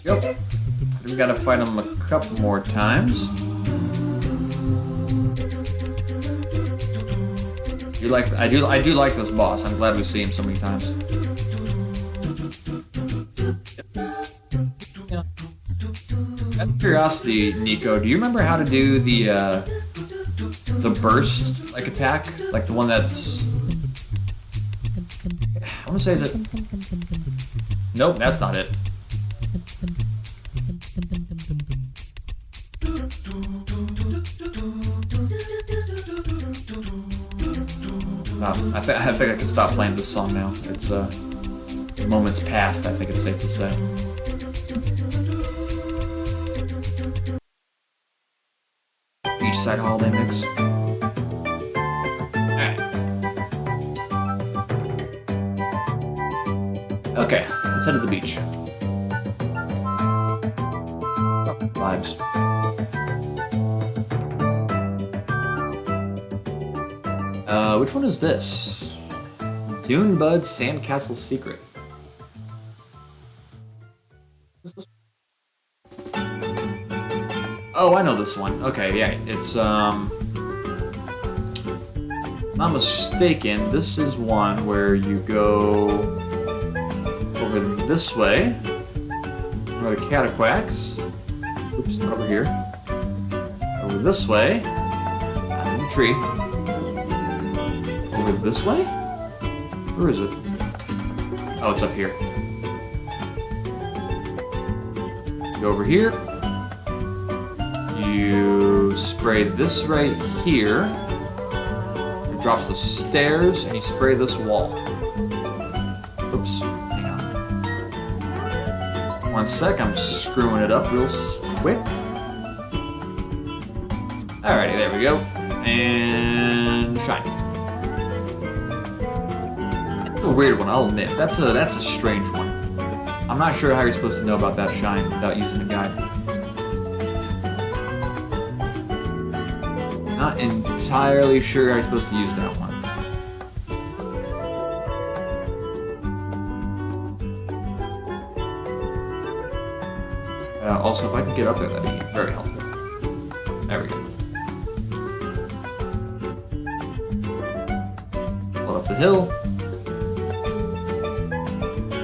Yep. We gotta fight him a couple more times. I do like this boss. I'm glad we see him so many times. Yeah. Out of curiosity, Nico, do you remember how to do the burst like attack, like the one that's? I want to say is it? Nope, that's not it. I think I can stop playing this song now. It's moments past, I think it's safe to say. Beachside holiday mix. Alright. Okay, let's head to the beach. Vibes. Which one is this? Dune Bud Sandcastle Secret. Oh, I know this one. Okay, yeah, it's not mistaken, this is one where you go over this way, where the cataquacks. Oops, over here. Over this way, in the tree. Over this way? Where is it? Oh, it's up here. Go over here. You spray this right here. It drops the stairs, and you spray this wall. Oops, hang on. 1 sec, I'm screwing it up real quick. Alrighty, there we go. And shine. A weird one, I'll admit. That's a strange one. I'm not sure how you're supposed to know about that shine without using a guide. Not entirely sure how you're supposed to use that one. Also, if I can get up there, that'd be very helpful. There we go. Pull up the hill.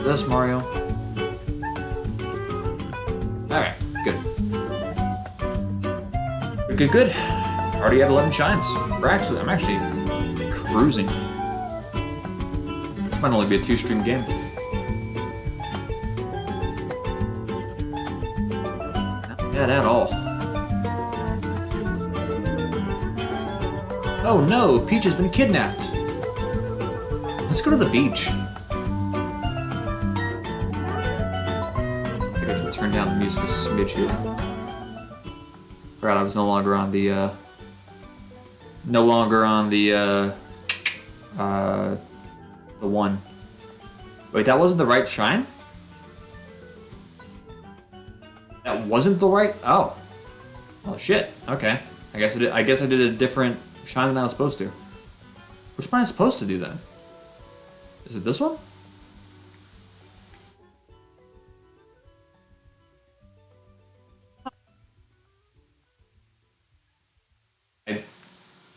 This Mario. Alright, good. Good. Already at 11 shines. I'm actually cruising. This might only be a 2-stream game. Not bad at all. Oh no, Peach has been kidnapped. Let's go to the beach. Turn down the music a smidge here. Forgot I was no longer on the one. Wait, that wasn't the right shrine? That wasn't the right? Oh. Oh shit. Okay. I guess I did a different shrine than I was supposed to. Which one am I supposed to do then? Is it this one?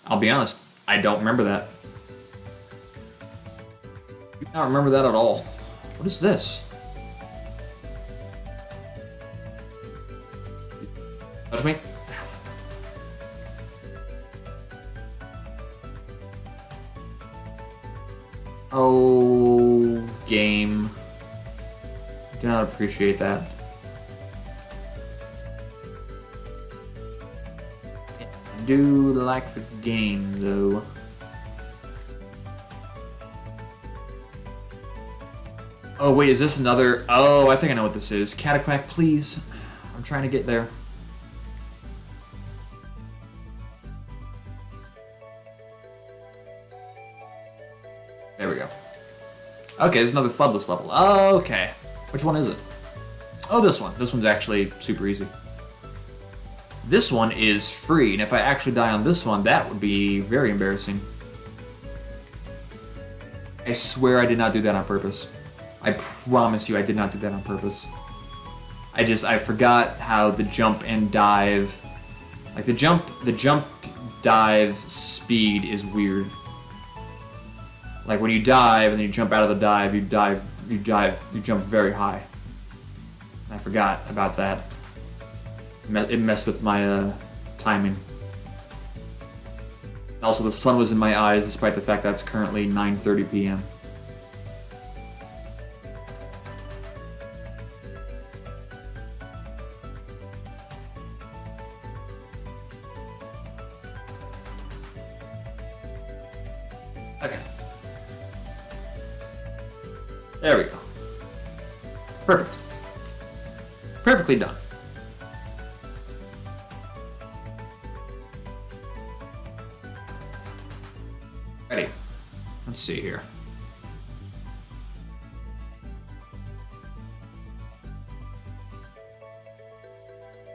I'll be honest, I don't remember that. I do not remember that at all. What is this? Touch me? Oh, game. I do not appreciate that. I do like the game, though. Oh, wait, is this another... Oh, I think I know what this is. Cataquack, please. I'm trying to get there. There we go. Okay, there's another Floodless level. Oh, okay. Which one is it? Oh, this one. This one's actually super easy. This one is free, and if I actually die on this one, that would be very embarrassing. I swear I did not do that on purpose. I promise you I did not do that on purpose. I forgot how the jump and dive... Like, the jump dive speed is weird. Like when you dive and then you jump out of the dive, you jump very high. I forgot about that. It messed with my timing. Also, the sun was in my eyes despite the fact that it's currently 9:30 p.m. Okay. There we go. Perfect. Perfectly done. Ready. Let's see here.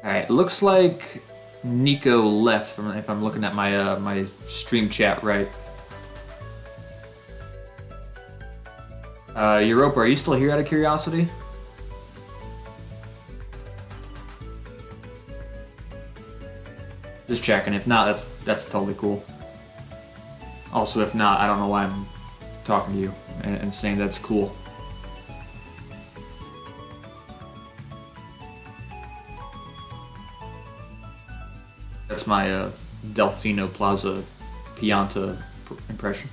Alright, looks like Nico left from if I'm looking at my my stream chat right. Europa, are you still here out of curiosity? Just checking. If not, that's totally cool. Also, if not, I don't know why I'm talking to you and saying that's cool. That's my Delfino Plaza Pianta impression.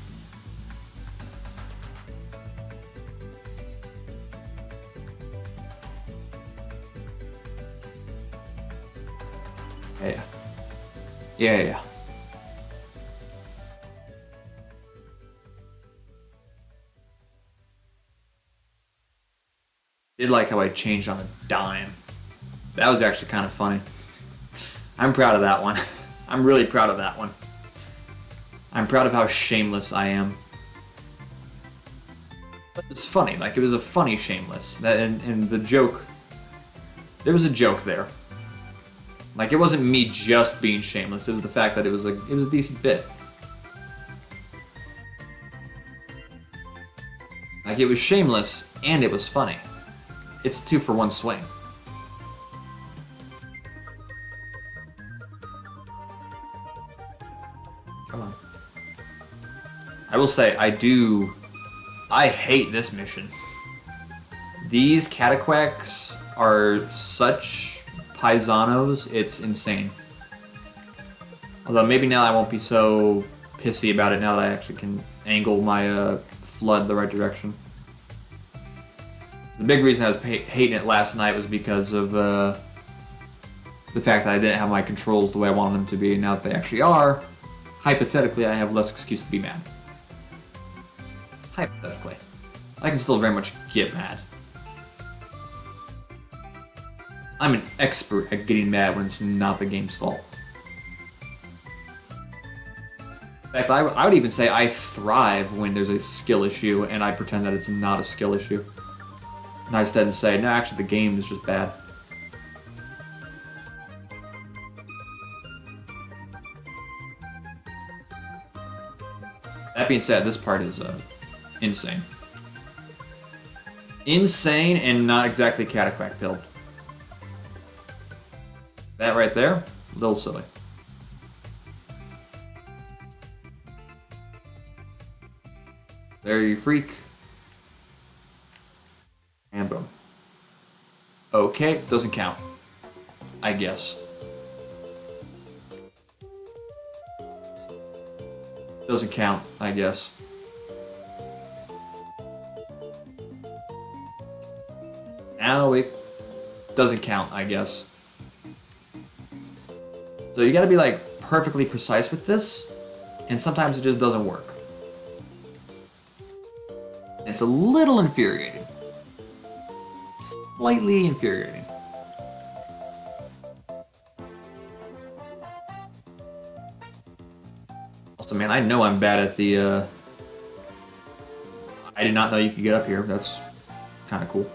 Yeah. Yeah. Did like how I changed on a dime. That was actually kind of funny. I'm proud of that one. I'm really proud of that one. I'm proud of how shameless I am. It's funny, like it was a funny shameless. That and the joke, there was a joke there. Like it wasn't me just being shameless. It was the fact that it was a decent bit. Like it was shameless and it was funny. It's a 2-for-1 swing. Come on. I will say, I hate this mission. These cataquacks are such paisanos, it's insane. Although maybe now I won't be so pissy about it now that I actually can angle my flood the right direction. The big reason I was hating it last night was because of the fact that I didn't have my controls the way I wanted them to be, and now that they actually are, hypothetically I have less excuse to be mad. Hypothetically. I can still very much get mad. I'm an expert at getting mad when it's not the game's fault. In fact, I would even say I thrive when there's a skill issue and I pretend that it's not a skill issue. And I instead say, no, actually the game is just bad. That being said, this part is insane. Insane and not exactly cataquack pilled. That right there, a little silly. There you freak. And boom. Okay, doesn't count. I guess. Doesn't count, I guess. Now it doesn't count, I guess. So you gotta be like perfectly precise with this, and sometimes it just doesn't work. It's a little infuriating. Slightly infuriating. Also, man, I know I'm bad at the, I did not know you could get up here. That's kind of cool.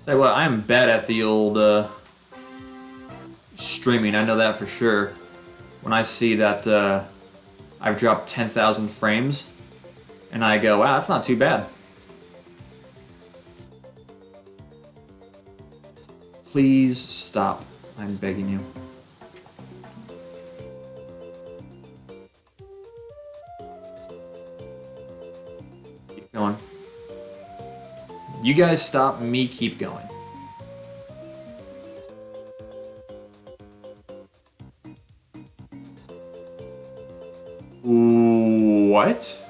Say what, I am bad at the old, streaming. I know that for sure. When I see that, I've dropped 10,000 frames, and I go, wow, that's not too bad. Please stop. I'm begging you. Going. You guys stop, me keep going. What?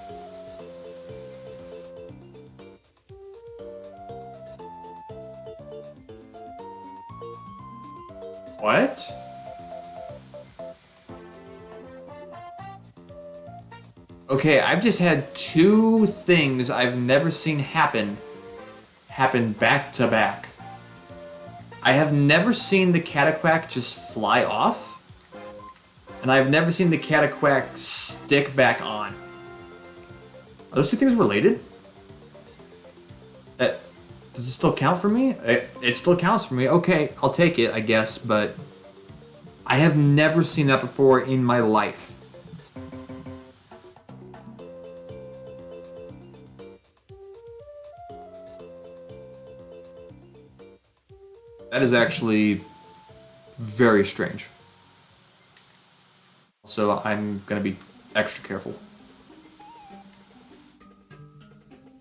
What? Okay, I've just had two things I've never seen happen back to back. I have never seen the Cataquack just fly off, and I've never seen the Cataquack stick back on. Are those two things related? Does it still count for me? It still counts for me. Okay, I'll take it, I guess, but I have never seen that before in my life. That is actually very strange. So I'm gonna be extra careful.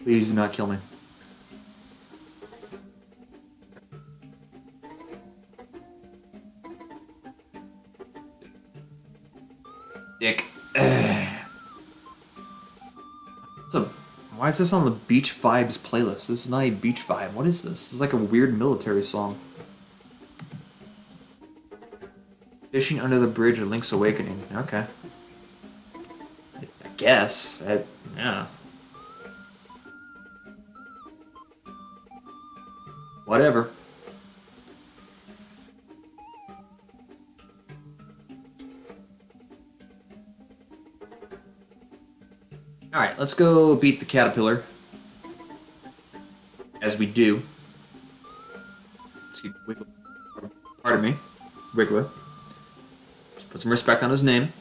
Please do not kill me. Dick. Why is this on the Beach Vibes playlist? This is not a beach vibe. What is this? This is like a weird military song. Fishing Under the Bridge of Link's Awakening. Okay. I guess. Yeah. Whatever. Alright, let's go beat the caterpillar. As we do. Excuse me. Pardon me. Wiggler. Just put some respect on his name.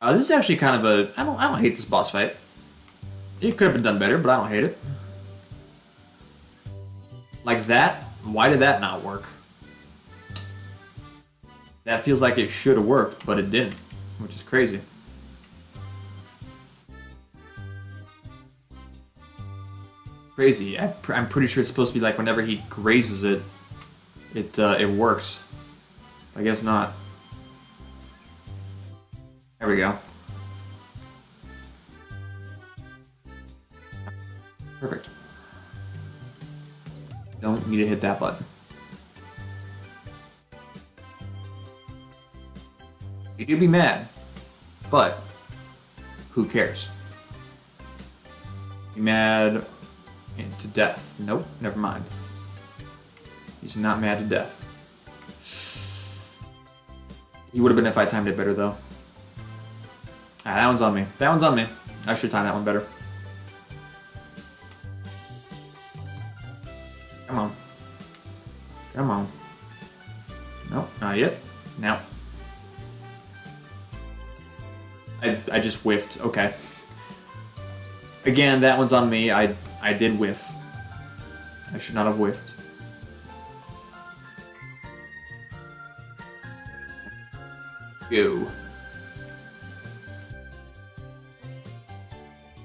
This is actually kind of a... I don't hate this boss fight. It could have been done better, but I don't hate it. Like that? Why did that not work? That feels like it should have worked, but it didn't, which is crazy. Crazy. I'm pretty sure it's supposed to be like whenever he grazes it, it works. I guess not. There we go. Perfect. Don't need to hit that button. You do be mad, but who cares? Be mad to death. Nope, never mind. He's not mad to death. He would have been if I timed it better, though. Ah, that one's on me. That one's on me. I should time that one better. Come on. Come on. Nope, not yet. Now. I just whiffed. Okay. Again, that one's on me. I did whiff. I should not have whiffed. Go.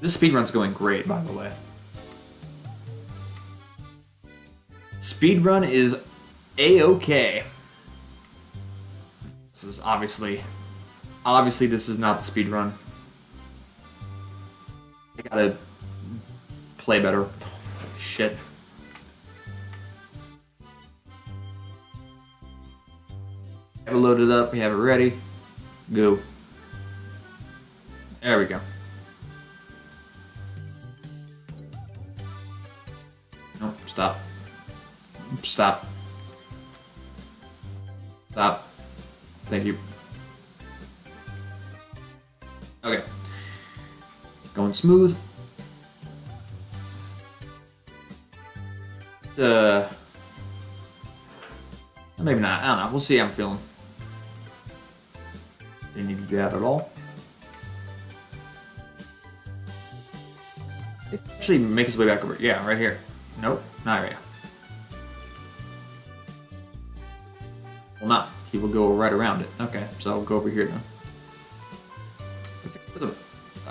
This speedrun's going great, by the way. Speedrun is A-okay. This is obviously this is not the speedrun. I gotta play better. Shit. Have it loaded up, we have it ready. Go. There we go. Nope, stop. Stop. Stop. Thank you. Okay. Going smooth. Maybe not. I don't know. We'll see how I'm feeling. Didn't need to do that at all. It actually makes its way back over. Yeah, right here. Nope, not right here. Well, not. He will go right around it. Okay, so I'll go over here now.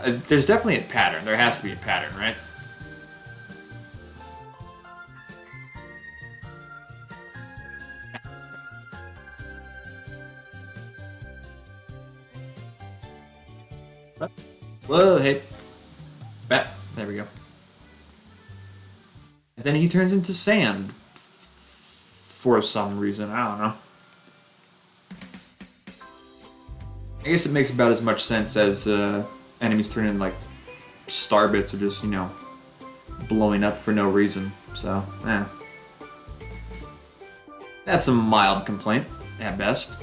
There's definitely a pattern. There has to be a pattern, right? Whoa, hey. Bat. There we go. And then he turns into sand. For some reason. I don't know. I guess it makes about as much sense as enemies turn into, like, star bits or just, you know, blowing up for no reason. So, that's a mild complaint, at best.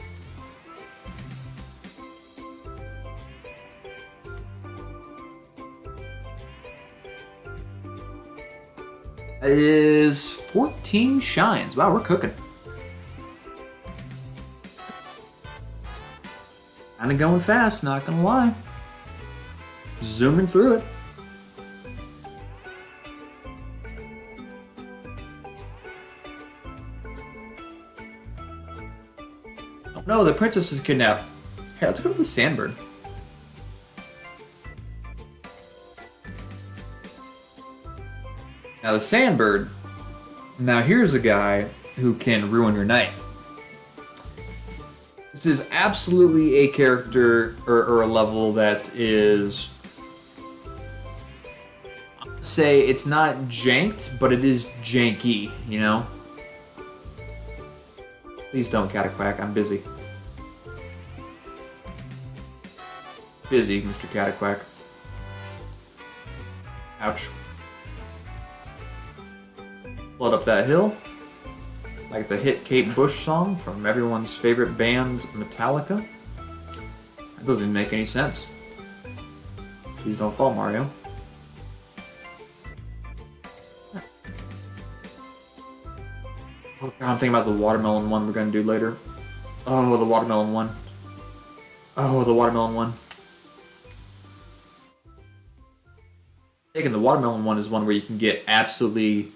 That is 14 shines. Wow, we're cooking. Kinda going fast, not gonna lie. Zooming through it. Oh no, the princess is kidnapped. Hey, let's go to the Sandbird. Now the Sandbird, now here's a guy who can ruin your night. This is absolutely a character or a level that is, say it's not janked, but it is janky, you know? Please don't, Cataquack, I'm busy. Busy, Mr. Cataquack. Ouch. Flood up that hill. Like the hit Kate Bush song from everyone's favorite band, Metallica. That doesn't even make any sense. Please don't fall, Mario. Oh, God, I'm thinking about the watermelon one we're gonna do later. Oh, the watermelon one. Oh, the watermelon one. Taking the watermelon one is one where you can get absolutely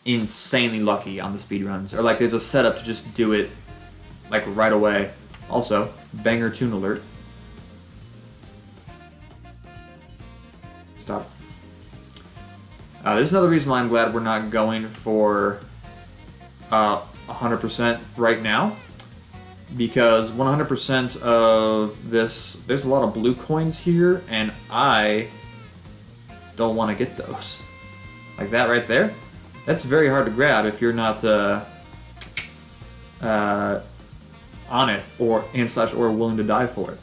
insanely lucky on the speedruns. Or like there's a setup to just do it like right away. Also, banger tune alert. Stop. There's another reason why I'm glad we're not going for 100% right now. Because 100% of this, there's a lot of blue coins here, and I don't want to get those. Like that right there. That's very hard to grab if you're not on it or willing to die for it.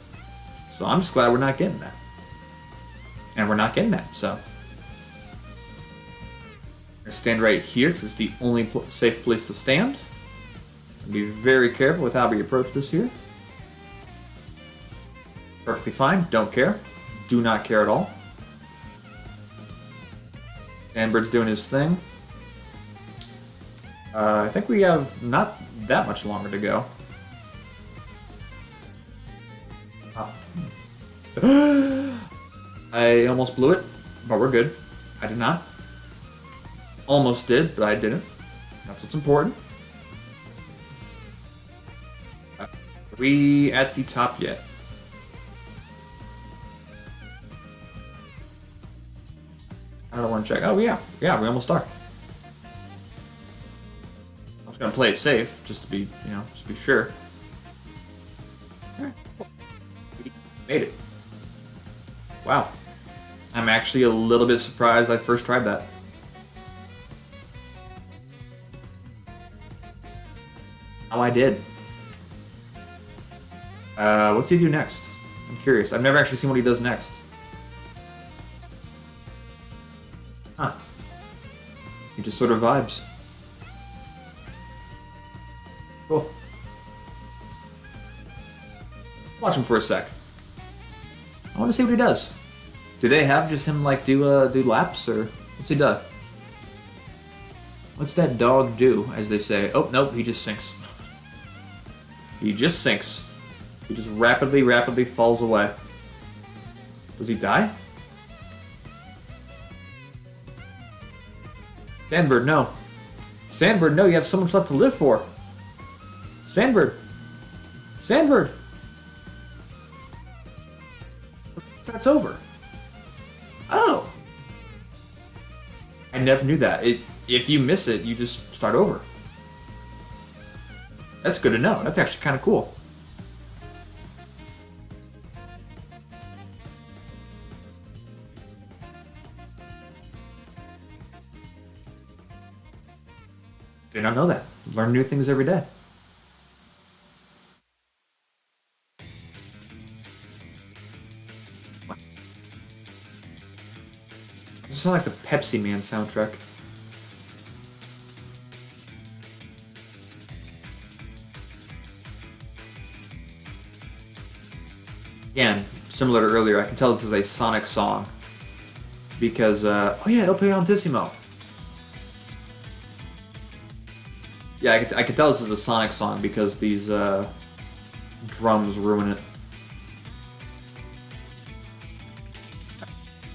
So I'm just glad we're not getting that. And we're not getting that, so. I'm going to stand right here because it's the only safe place to stand. Be very careful with how we approach this here. Perfectly fine, don't care. Do not care at all. Sandbird's doing his thing. I think we have not that much longer to go. I almost blew it, but we're good. I did not. Almost did, but I didn't. That's what's important. Are we at the top yet? I don't want to check. Oh, yeah. Yeah, we almost are. I was going to play it safe, just to be, you know, just to be sure. Alright. We made it. Wow. I'm actually a little bit surprised I first tried that. Oh, I did. What's he do next? I'm curious. I've never actually seen what he does next. Huh. He just sort of vibes. Cool. Watch him for a sec. I want to see what he does. Do they have just him like do laps, or what's he done? What's that dog do, as they say? Oh, nope, he just sinks. He just sinks. He just rapidly falls away. Does he die? Sandbird, no. Sandbird, no, you have so much left to live for. Sandbird. Sandbird. That's over. I never knew that. If you miss it, you just start over. That's good to know. That's actually kind of cool. Did not know that. Learn new things every day. It sounds like the Pepsi Man soundtrack. Again, similar to earlier, I can tell this is a Sonic song. Because, oh yeah, El Piantissimo. Yeah, I can tell this is a Sonic song because these drums ruin it.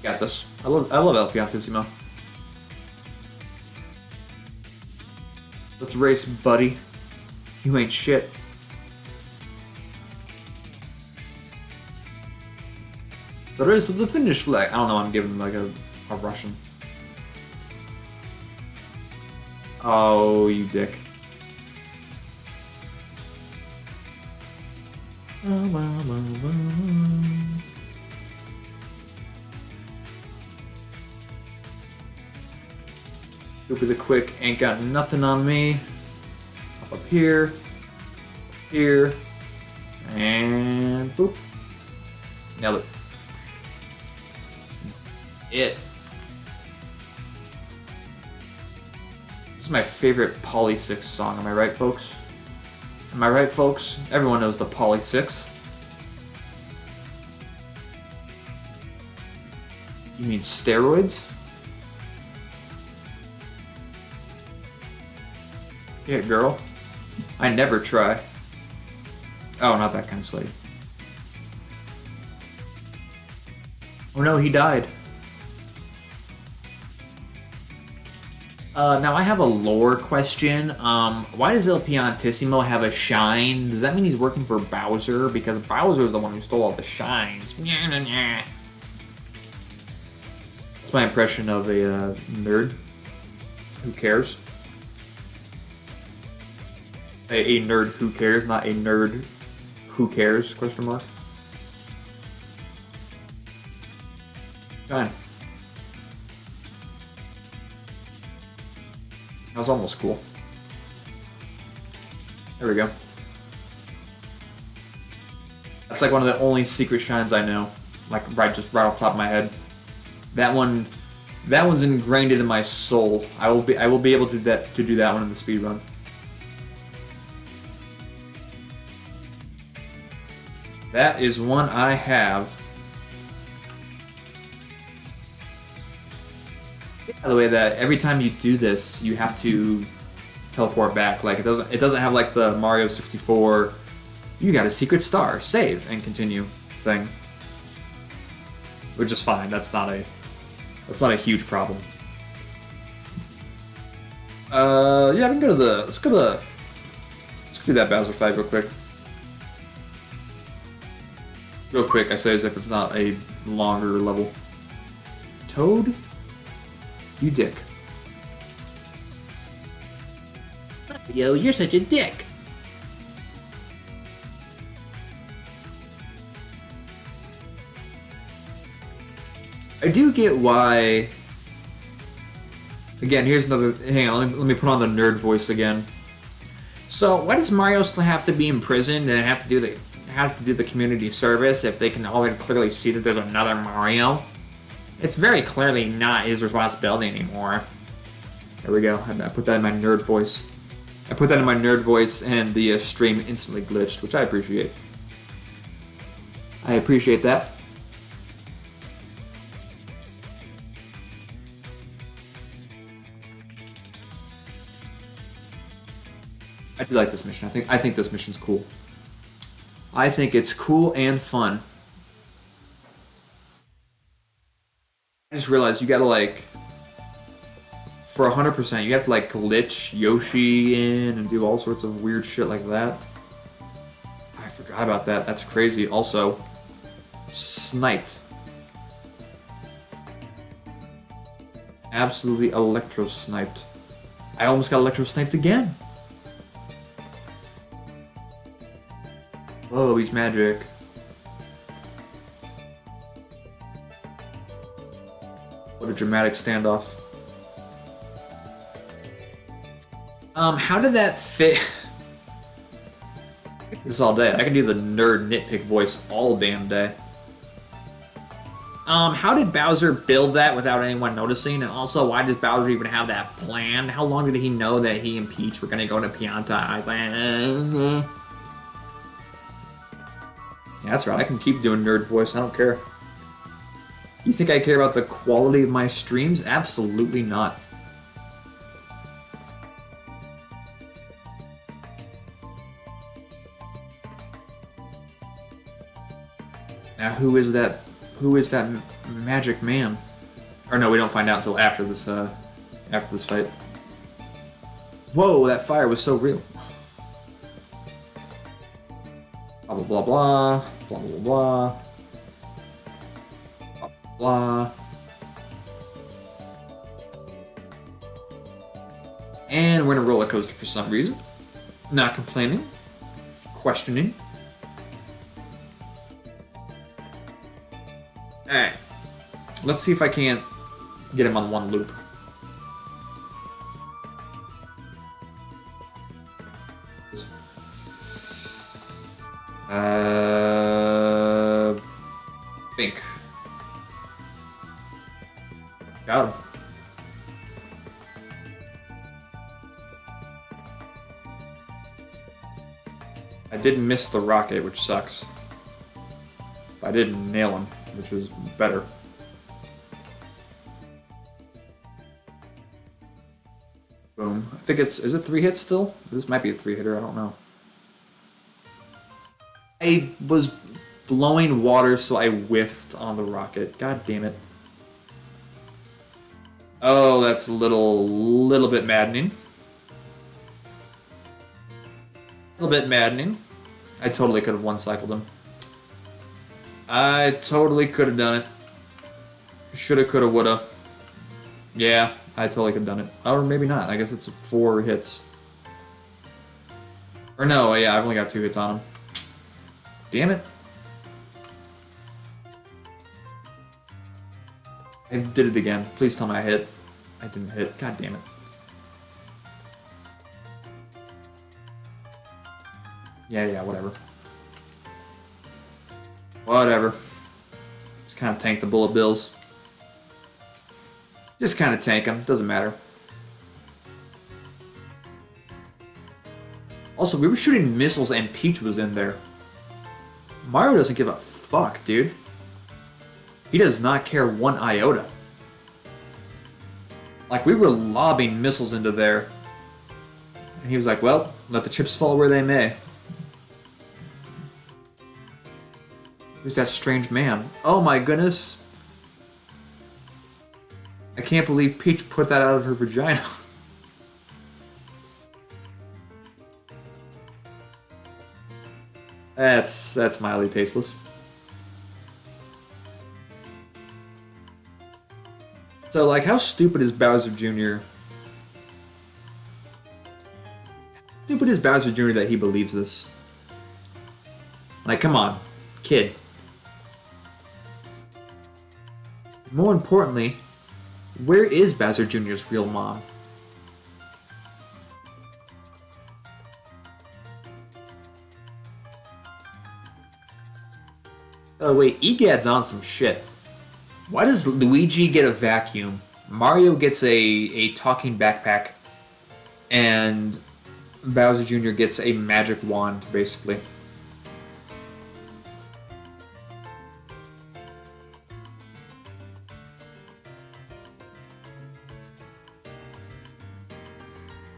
Got this. I love El Piantissimo. Let's race, buddy. You ain't shit. The race with the finish flag. I don't know, I'm giving like a Russian. Oh, you dick. Super quick, ain't got nothing on me. Up here, here, and boop. Nailed it. This is my favorite Poly 6 song, am I right, folks? Am I right, folks? Everyone knows the Poly 6. You mean steroids? Yeah, girl. I never try. Oh, not that kind of sweaty. Oh no, he died. Now I have a lore question. Why does El Piantissimo have a shine? Does that mean he's working for Bowser? Because Bowser is the one who stole all the shines. That's my impression of a nerd. Who cares? A nerd who cares, not a nerd who cares, question mark. Fine. That was almost cool. There we go. That's like one of the only secret shines I know. Like right off the top of my head. That one's ingrained into my soul. I will be able to do that one in the speed run. That is one I have. By the way, that every time you do this, you have to teleport back. Like it doesn't have like the Mario 64. You got a secret star, save and continue thing, which is fine. That's not a huge problem. Yeah, we can go to the let's do that Bowser fight real quick. Real quick, I say as if it's not a longer level. Toad? You dick. Yo, you're such a dick. I do get why. Again, here's another. Hang on, let me put on the nerd voice again. So, why does Mario still have to be imprisoned and have to do the community service if they can already clearly see that there's another Mario? It's very clearly not his responsibility anymore. There we go. I put that in my nerd voice. I put that in my nerd voice, and the stream instantly glitched, which I appreciate. I appreciate that. I do like this mission. I think this mission's cool. I think it's cool and fun. I just realized you gotta like, for 100%, you have to like glitch Yoshi in and do all sorts of weird shit like that. I forgot about that. That's crazy. Also, sniped. Absolutely electro-sniped. I almost got electro-sniped again. Whoa, he's magic. What a dramatic standoff. How did that fit? This all day. I can do the nerd nitpick voice all damn day. How did Bowser build that without anyone noticing? And also, why does Bowser even have that plan? How long did he know that he and Peach were gonna go to Pianta Island? Yeah, that's right. I can keep doing nerd voice. I don't care. You think I care about the quality of my streams? Absolutely not. Now, who is that? Who is that magic man? Or no, we don't find out until after this fight. Whoa, that fire was so real. Blah blah blah blah blah blah blah blah blah. And we're in a roller coaster for some reason. Not complaining, just questioning. Alright. Let's see if I can't get him on one loop. Think. Got him. I did miss the rocket, which sucks. But I didn't nail him, which was better. Boom. I think is it 3 hits still? This might be a 3-hitter, I don't know. I was blowing water, so I whiffed on the rocket. God damn it. Oh, that's a little bit maddening. A little bit maddening. I totally could have one-cycled him. I totally could have done it. Shoulda, coulda, woulda. Yeah, I totally could have done it. Or maybe not. I guess it's 4 hits. Or no, yeah, I've only got 2 hits on him. Damn it. I did it again. Please tell me I hit. I didn't hit. God damn it. Yeah, whatever. Whatever. Just kind of tank the bullet bills. Just kind of tank them. Doesn't matter. Also, we were shooting missiles and Peach was in there. Mario doesn't give a fuck, dude. He does not care one iota. Like, we were lobbing missiles into there. And he was like, well, let the chips fall where they may. Who's that strange man? Oh my goodness. I can't believe Peach put that out of her vagina. That's mildly tasteless. So, like, how stupid is Bowser Jr.? Stupid is Bowser Jr. that he believes this? Like, come on, kid. More importantly, where is Bowser Jr.'s real mom? Oh wait, EGAD's on some shit. Why does Luigi get a vacuum, Mario gets a talking backpack, and Bowser Jr. gets a magic wand, basically?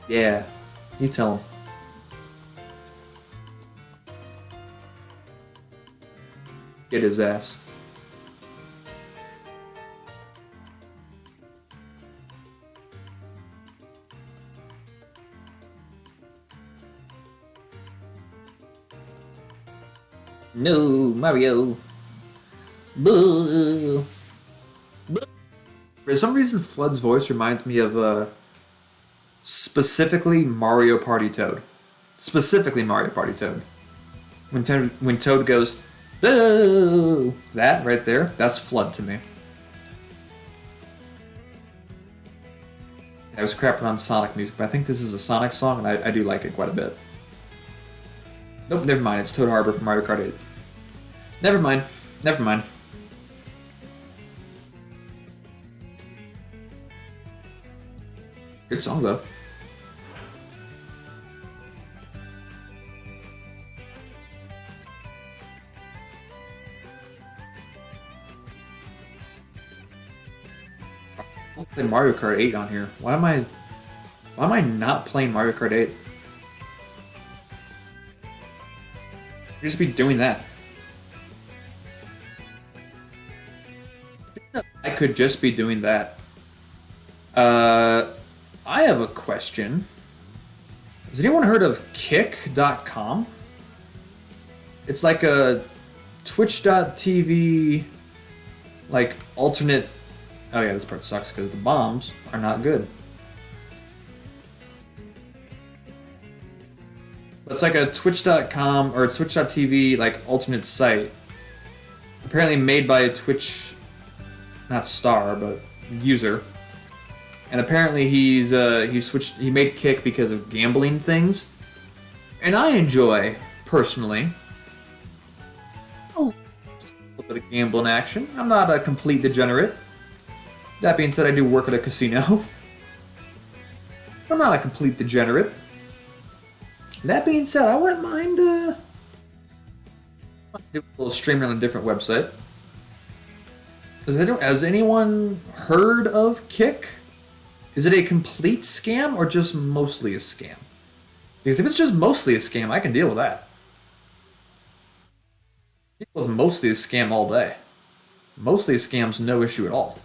Yeah, you tell him. Get his ass. No, Mario. Boo. Boo. For some reason, Flood's voice reminds me of specifically Mario Party Toad. Specifically Mario Party Toad. When Toad goes, "Boo!" That right there, that's Flood to me. I was crapping on Sonic music, but I think this is a Sonic song, and I do like it quite a bit. Nope, never mind. It's Toad Harbor from Mario Kart 8. Never mind. Never mind. Good song, though. I'll play Mario Kart 8 on here. Why am I not playing Mario Kart 8? I'd just be doing that. I could just be doing that. I have a question. Has anyone heard of kick.com? It's like a twitch.tv like alternate. Oh yeah, this part sucks because the bombs are not good. But it's like a twitch.com or twitch.tv like alternate site. Apparently made by a Twitch, not star, but user. And apparently he made Kick because of gambling things. And I enjoy, personally, a little bit of gambling action. I'm not a complete degenerate. That being said, I do work at a casino. I'm not a complete degenerate. That being said, I wouldn't mind do a little streaming on a different website. Has anyone heard of Kick? Is it a complete scam or just mostly a scam? Because if it's just mostly a scam, I can deal with that. Deal with mostly a scam all day. Mostly a scam's no issue at all.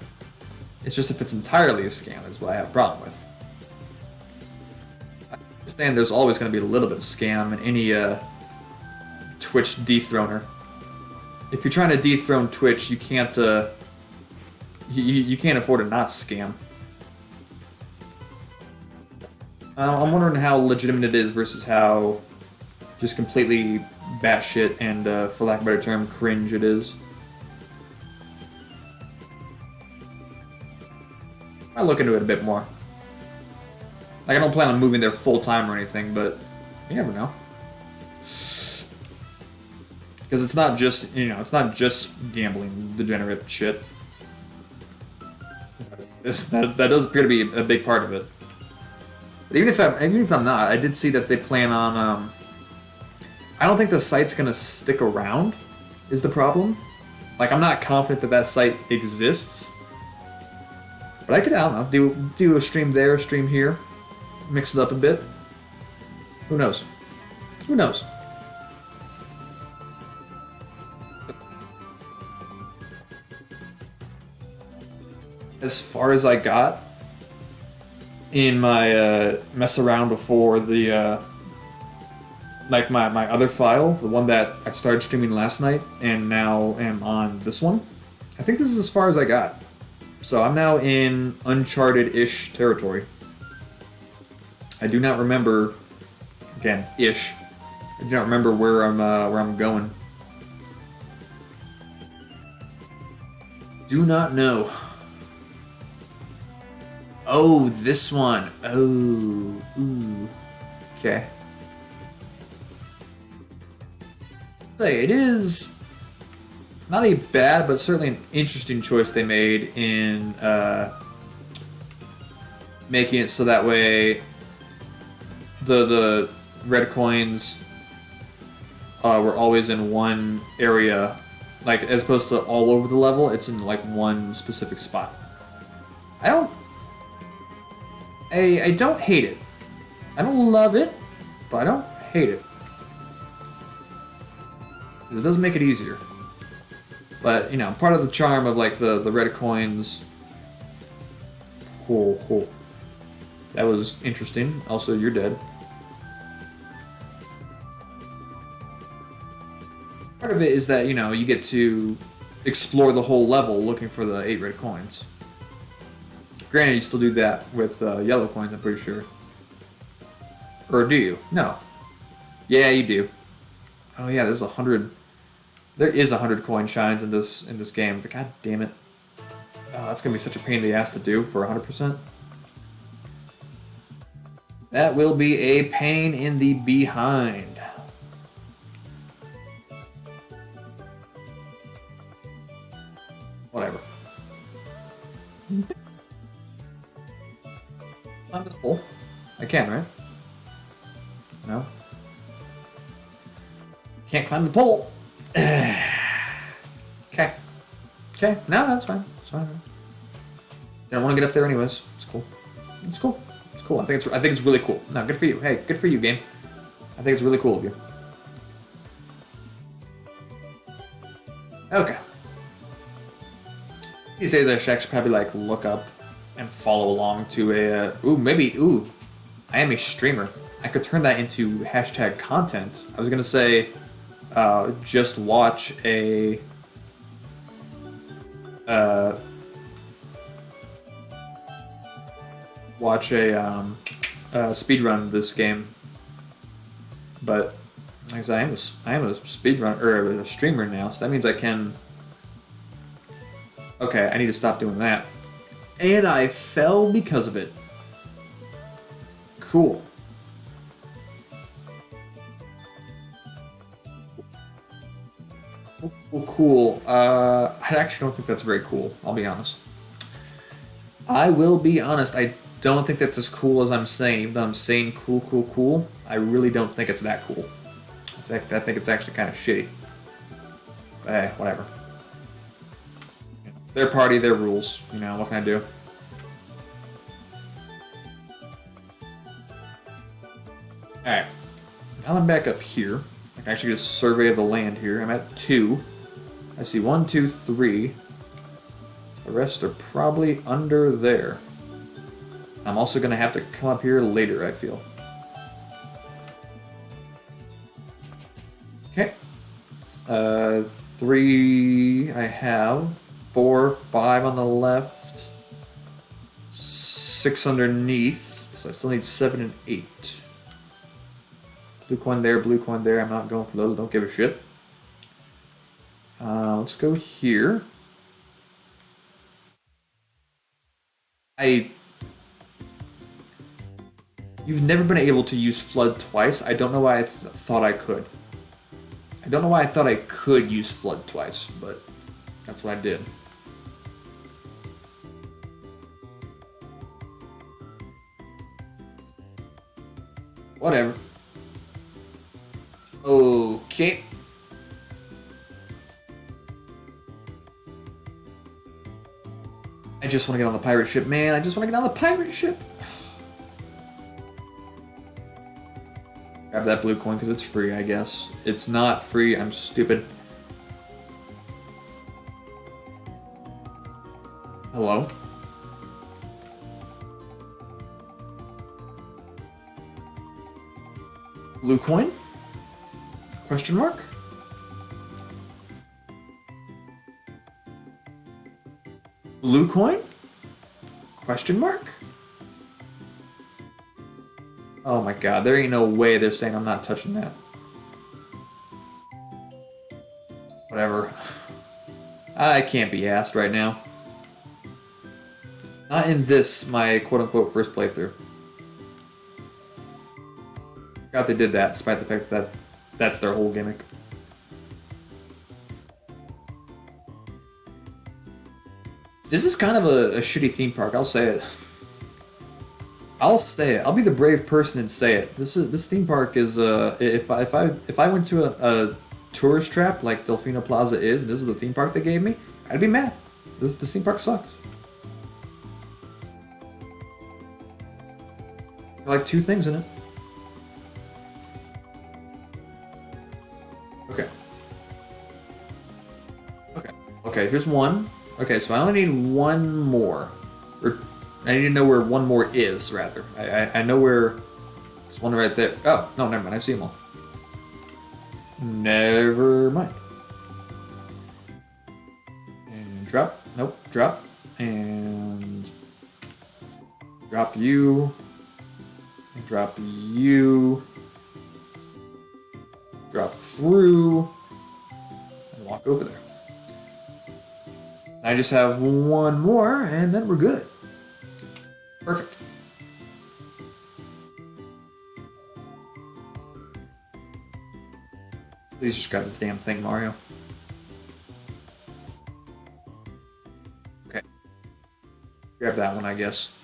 It's just if it's entirely a scam is what I have a problem with. I understand there's always going to be a little bit of scam in any Twitch dethroner. If you're trying to dethrone Twitch, you can't you can't afford to not scam. I'm wondering how legitimate it is versus how just completely batshit and, for lack of a better term, cringe it is. I'll look into it a bit more. Like, I don't plan on moving there full time or anything, but you never know. Because it's not just, it's not just gambling, degenerate shit. That does appear to be a big part of it. But even if I'm not, I did see that they plan on. I don't think the site's gonna stick around. Is the problem? Like, I'm not confident that site exists. But I don't know, do a stream there, a stream here, mix it up a bit. Who knows? Who knows? As far as I got in my mess around before the like my other file, the one that I started streaming last night and now am on this one, I think this is as far as I got. So I'm now in uncharted-ish territory. I do not remember, again, ish. I do not remember where I'm going. Do not know. Oh, this one. Oh, ooh. Okay. Say, it is not a bad, but certainly an interesting choice they made in making it so that way the red coins were always in one area, like as opposed to all over the level. It's in like one specific spot. I don't hate it. I don't love it, but I don't hate it. It does make it easier. But, part of the charm of, like, the red coins... Cool. That was interesting. Also, you're dead. Part of it is that, you get to explore the whole level looking for the 8 red coins. Granted, you still do that with yellow coins, I'm pretty sure. Or do you? No. Yeah, you do. Oh yeah, there's 100. There is 100 coin shines in this game, but god damn it. Oh, that's gonna be such a pain in the ass to do for 100%. That will be a pain in the behind. Whatever. Climb this pole. I can, right? No. Can't climb the pole. Okay. Okay. No, that's fine. It's fine. Didn't want to get up there anyways. It's cool. It's cool. It's cool. I think it's really cool. No, good for you. Hey, good for you, game. I think it's really cool of you. Okay. These days I should actually probably like look up and follow along to a I am a streamer. I could turn that into hashtag content. I was gonna say just watch a speedrun this game, but like I am a speedrun or a streamer now, so that means I can. Okay, I need to stop doing that. And I fell because of it. Cool. Cool. I actually don't think that's very cool. I'll be honest. I will be honest. I don't think that's as cool as I'm saying. Even though I'm saying cool, cool, cool, I really don't think it's that cool. In fact, I think it's actually kind of shitty. But hey, whatever. Their party, their rules. You know, what can I do? Alright. Now I'm back up here. I can actually get a survey of the land here. I'm at 2. I see 1, 2, 3. The rest are probably under there. I'm also going to have to come up here later, I feel. Okay. 3 I have. 4, 5 on the left. 6 underneath. So I still need 7 and 8. Blue coin there, blue coin there. I'm not going for those. Don't give a shit. Let's go here. You've never been able to use flood twice. I don't know why I thought I could. I don't know why I thought I could use flood twice, but that's what I did. Whatever. Okay. I just want to get on the pirate ship, man. I just want to get on the pirate ship. Grab that blue coin because it's free, I guess. It's not free. I'm stupid. Hello? Blue coin? Question mark? Blue coin? Question mark? Oh my god, there ain't no way they're saying I'm not touching that. Whatever. I can't be asked right now. Not in this, my quote-unquote first playthrough. Forgot they did that, despite the fact that that's their whole gimmick. This is kind of a shitty theme park, I'll say it. I'll say it. I'll be the brave person and say it. This theme park is if I went to a tourist trap like Delfino Plaza is, and this is the theme park they gave me, I'd be mad. This theme park sucks. There are like 2 things in it. Okay. Okay, here's 1. Okay, so I only need 1 more. Or I need to know where 1 more is, rather. I know where... There's 1 right there. Oh, no, never mind. I see them all. Never mind. And drop. Nope, drop. And... Drop you. Drop you. Drop through. And walk over there. I just have one more, and then we're good. Perfect. Please just grab the damn thing, Mario. Okay. Grab that one, I guess.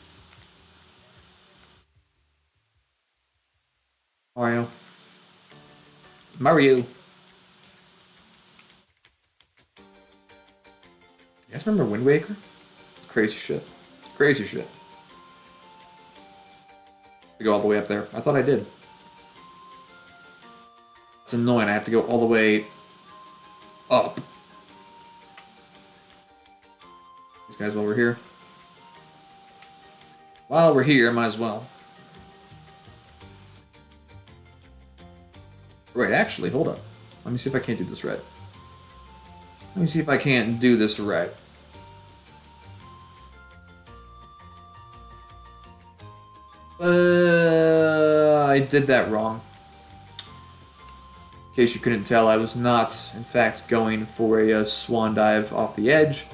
Mario. Mario. You guys remember Wind Waker? Crazy shit. Crazy shit. To go all the way up there. I thought I did. It's annoying. I have to go all the way up. These guys, while we're here. While we're here, might as well. Wait, actually, hold up. Let me see if I can't do this right. Let me see if I can't do this right. I did that wrong. In case you couldn't tell, I was not, in fact, going for a swan dive off the edge.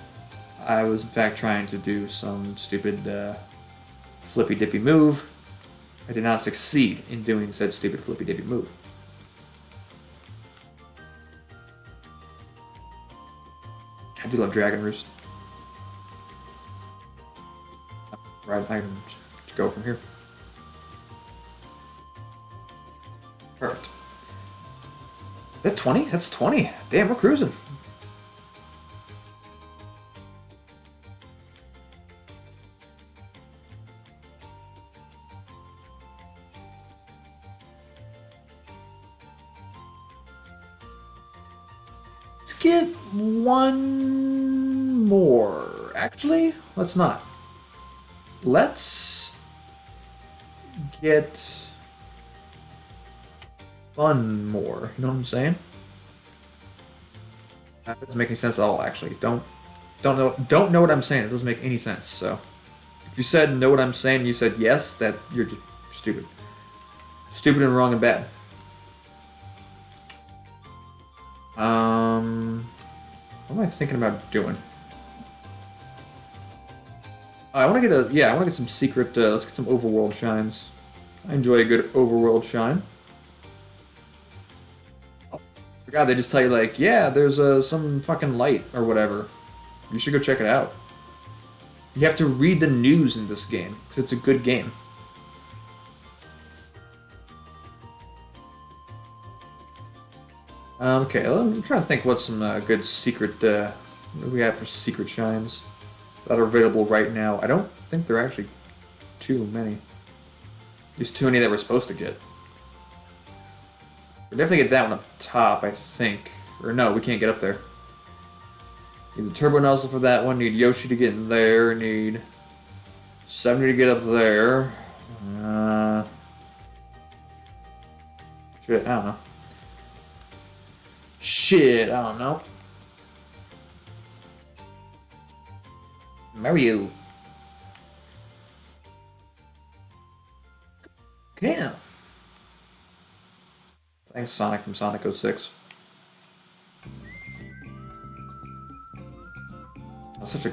I was, in fact, trying to do some stupid flippy-dippy move. I did not succeed in doing said stupid flippy-dippy move. I do love Dragon Roost. Right, I can just go from here. Perfect. Is that 20? That's 20. Damn, we're cruising. Let's get one more. Actually, let's not. Let's get one more. You know what I'm saying? That doesn't make any sense at all. Actually, don't know what I'm saying. It doesn't make any sense. So, if you said know what I'm saying, you said yes. That you're just stupid, stupid and wrong and bad. What am I thinking about doing? I want to get I want to get some secret. Let's get some overworld shines. I enjoy a good overworld shine. Oh, forgot they just tell you like, yeah, there's some fucking light or whatever. You should go check it out. You have to read the news in this game because it's a good game. Okay, I'm trying to think what some good secret what do we have for secret shines that are available right now. I don't think there are actually too many. There's too many that we're supposed to get. We'll definitely get that one up top, I think. Or no, we can't get up there. Need the turbo nozzle for that one. Need Yoshi to get in there. Need 70 to get up there. Shit, I don't know. Shit, I don't know. Mario. Okay now. Thanks, Sonic from Sonic 06. That's such a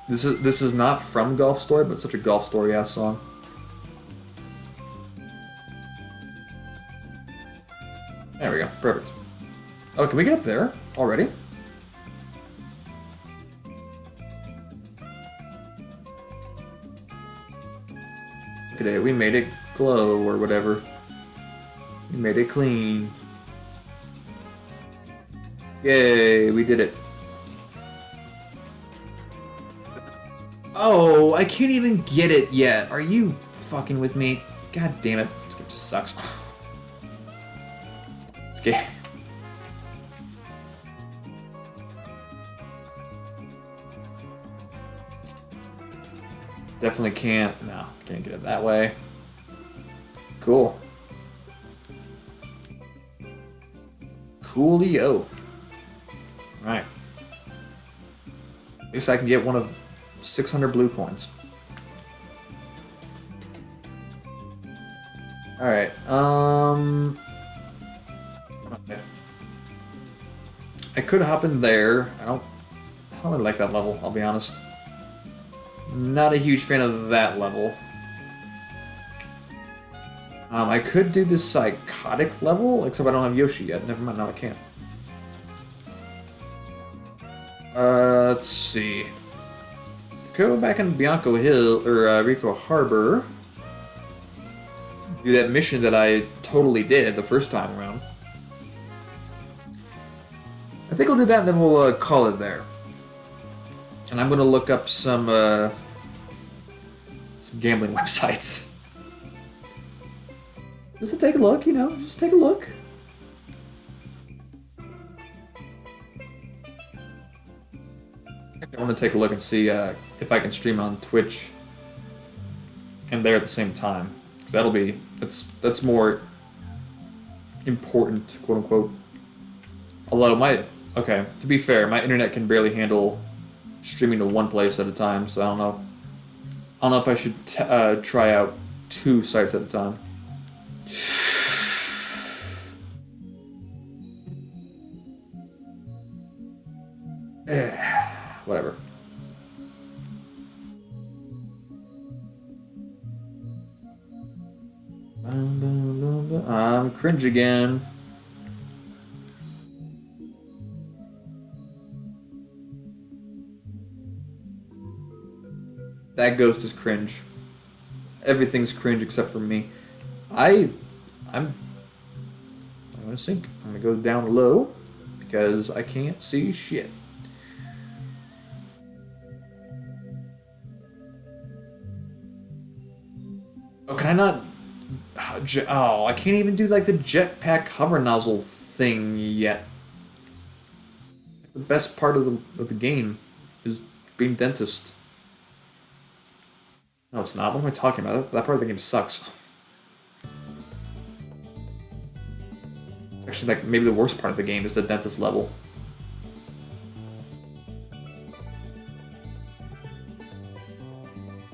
this is not from Golf Story, but such a Golf Story ass song. There we go. Perfect. Oh, can we get up there already? Look at it. We made it glow or whatever. We made it clean. Yay, we did it. Oh, I can't even get it yet. Are you fucking with me? God damn it. This game sucks. This game. Definitely can't. No, can't get it that way. Cool. Coolio. Alright. At least I can get one of 600 blue coins. Alright, okay. I could hop in there. I don't really like that level, I'll be honest. Not a huge fan of that level. I could do this psychotic level, except I don't have Yoshi yet. Never mind, no I can't. Let's see. Go back in Bianco Hill, or Rico Harbor. Do that mission that I totally did the first time around. I think we'll do that and then we'll call it there. And I'm gonna look up some gambling websites. Just to take a look, you know, just take a look. I want to take a look and see if I can stream on Twitch and there at the same time. Because that'll be, that's more important, quote unquote. Although okay, to be fair, my internet can barely handle streaming to one place at a time, so I don't know. I don't know if I should try out 2 sites at a time. Whatever. I'm cringe again. That ghost is cringe. Everything's cringe except for me. I'm gonna sink. I'm gonna go down low because I can't see shit. Oh, can I not? Oh, I can't even do like the jetpack hover nozzle thing yet. The best part of the game is being dentist. No, it's not. What am I talking about? That part of the game sucks. Actually, like maybe the worst part of the game is the dentist level.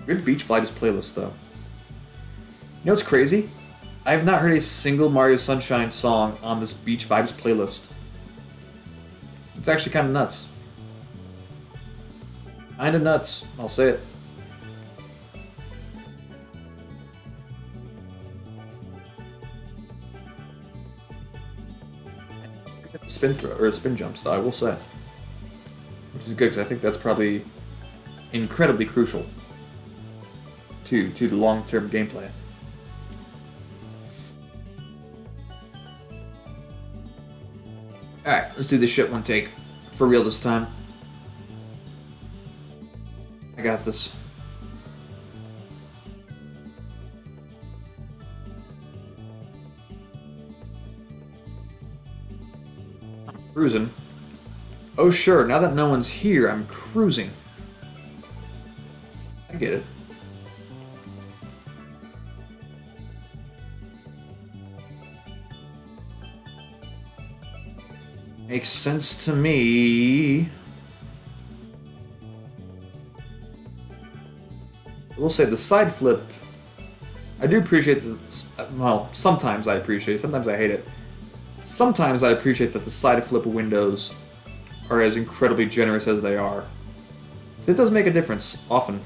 Good Beach Vibes playlist though. You know what's crazy? I have not heard a single Mario Sunshine song on this Beach Vibes playlist. It's actually kind of nuts. Kinda nuts, I'll say it. Spin jumps, though, I will say. Which is good, because I think that's probably incredibly crucial to the long-term gameplay. Alright, let's do this shit one take. For real this time. I got this. I'm cruising. Oh sure, now that no one's here, I'm cruising. I get it. Makes sense to me. I will say the side flip, I do appreciate well, sometimes I appreciate it, sometimes I hate it. Sometimes I appreciate that the side flip windows are as incredibly generous as they are. It does make a difference, often.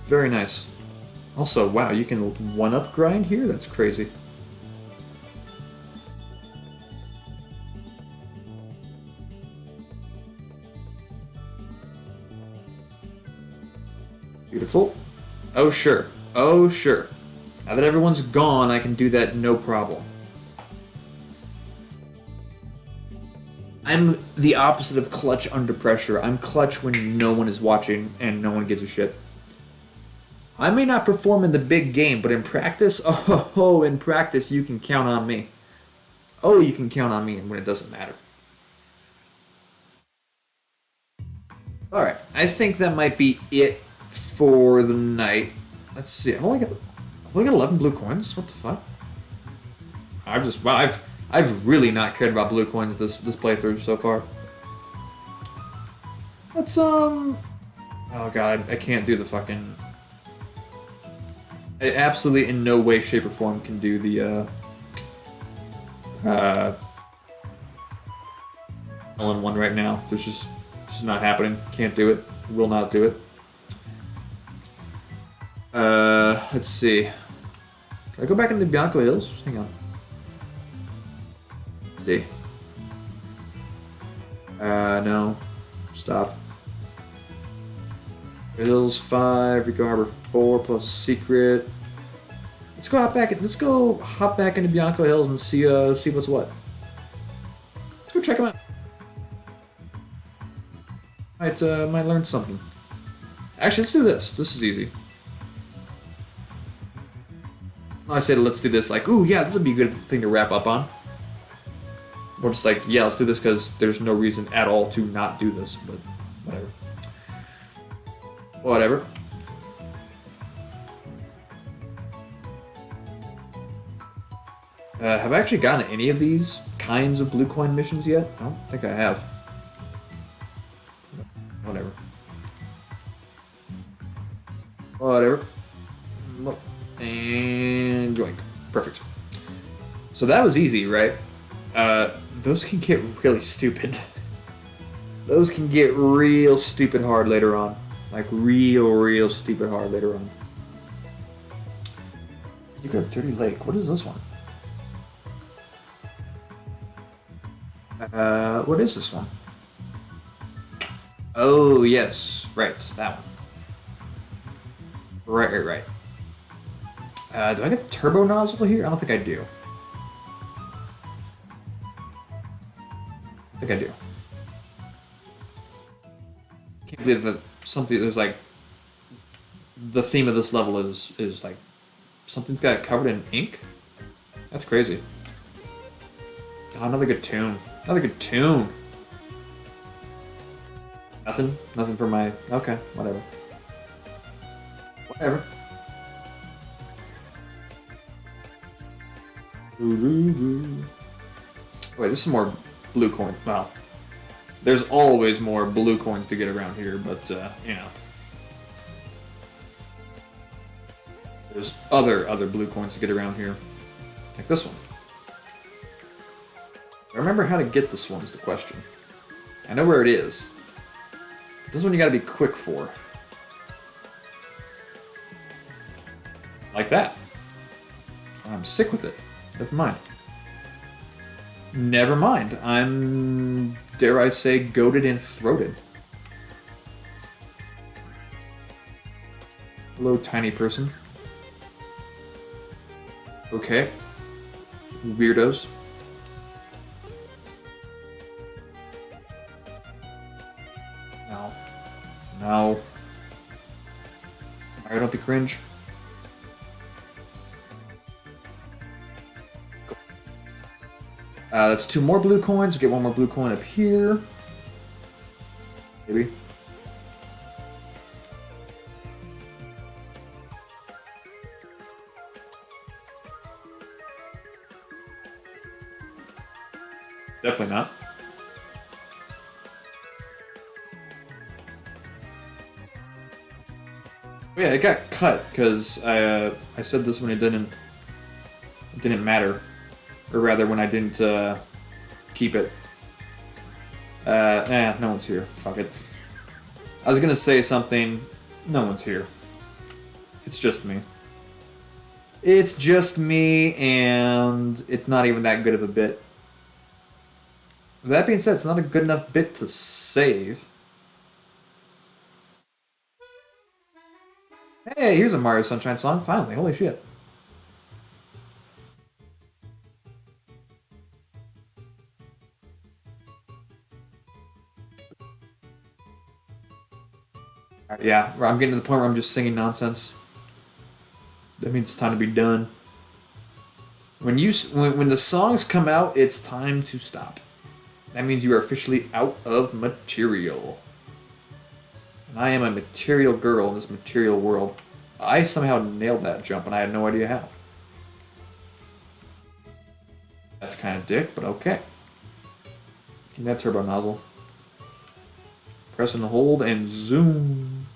Very nice. Also, wow, you can one-up grind here? That's crazy. Beautiful. Oh, sure. Oh, sure. Now that everyone's gone, I can do that no problem. I'm the opposite of clutch under pressure. I'm clutch when no one is watching and no one gives a shit. I may not perform in the big game, but in practice, oh, in practice, you can count on me. Oh, you can count on me when it doesn't matter. Alright, I think that might be it for the night. Let's see, I've only got 11 blue coins? What the fuck? I've really not cared about blue coins this playthrough so far. Let's, Oh god, I can't do the fucking... I absolutely in no way, shape, or form can do the, all-in-one right now. There's just... It's not happening. Can't do it. Will not do it. Let's see. Can I go back into Bianco Hills? Hang on. Let's see. No. Stop. Hills 5, Rico Harbor 4 plus Secret. Let's go hop back into Bianco Hills and see what's what. Let's go check them out. Might learn something. Actually, let's do this. This is easy. I said let's do this, like, ooh, yeah, this would be a good thing to wrap up on. We're just like, yeah, let's do this because there's no reason at all to not do this, but whatever. Whatever. Have I actually gotten any of these kinds of blue coin missions yet? I don't think I have. Whatever. Whatever. And joink. Perfect. So that was easy, right? Those can get really stupid. Those can get real stupid hard later on. Like real stupid hard later on. Secret of Dirty Lake. What is this one? What is this one? Oh, yes. Right. That one. Right. Do I get the turbo nozzle here? I don't think I do. I think I do. Can't believe that something there's like the theme of this level is like something's got it covered in ink. That's crazy. Oh, another good tune. Another good tune. Nothing for my... Okay, whatever. Whatever. Wait, there's some more blue coins. Well, there's always more blue coins to get around here, but, you know. There's other blue coins to get around here. Like this one. I remember how to get this one is the question. I know where it is. This one you gotta be quick for. Like that. I'm sick with it. Never mind. Never mind. I'm, dare I say, goated and throated. Hello, tiny person. Okay. Weirdos. No. Alright, don't be cringe. Cool. That's 2 more blue coins. Get 1 more blue coin up here. Maybe. Definitely not. Yeah, it got cut because I said this when it didn't matter, or rather when I didn't keep it. No one's here. Fuck it. I was gonna say something. No one's here. It's just me. It's just me, and it's not even that good of a bit. That being said, it's not a good enough bit to save. Hey, here's a Mario Sunshine song, finally, holy shit. Yeah, I'm getting to the point where I'm just singing nonsense. That means it's time to be done. When the songs come out, it's time to stop. That means you are officially out of material. And I am a material girl in this material world. I somehow nailed that jump, and I had no idea how. That's kind of dick, but okay. Give me that turbo nozzle. Press and hold and zoom.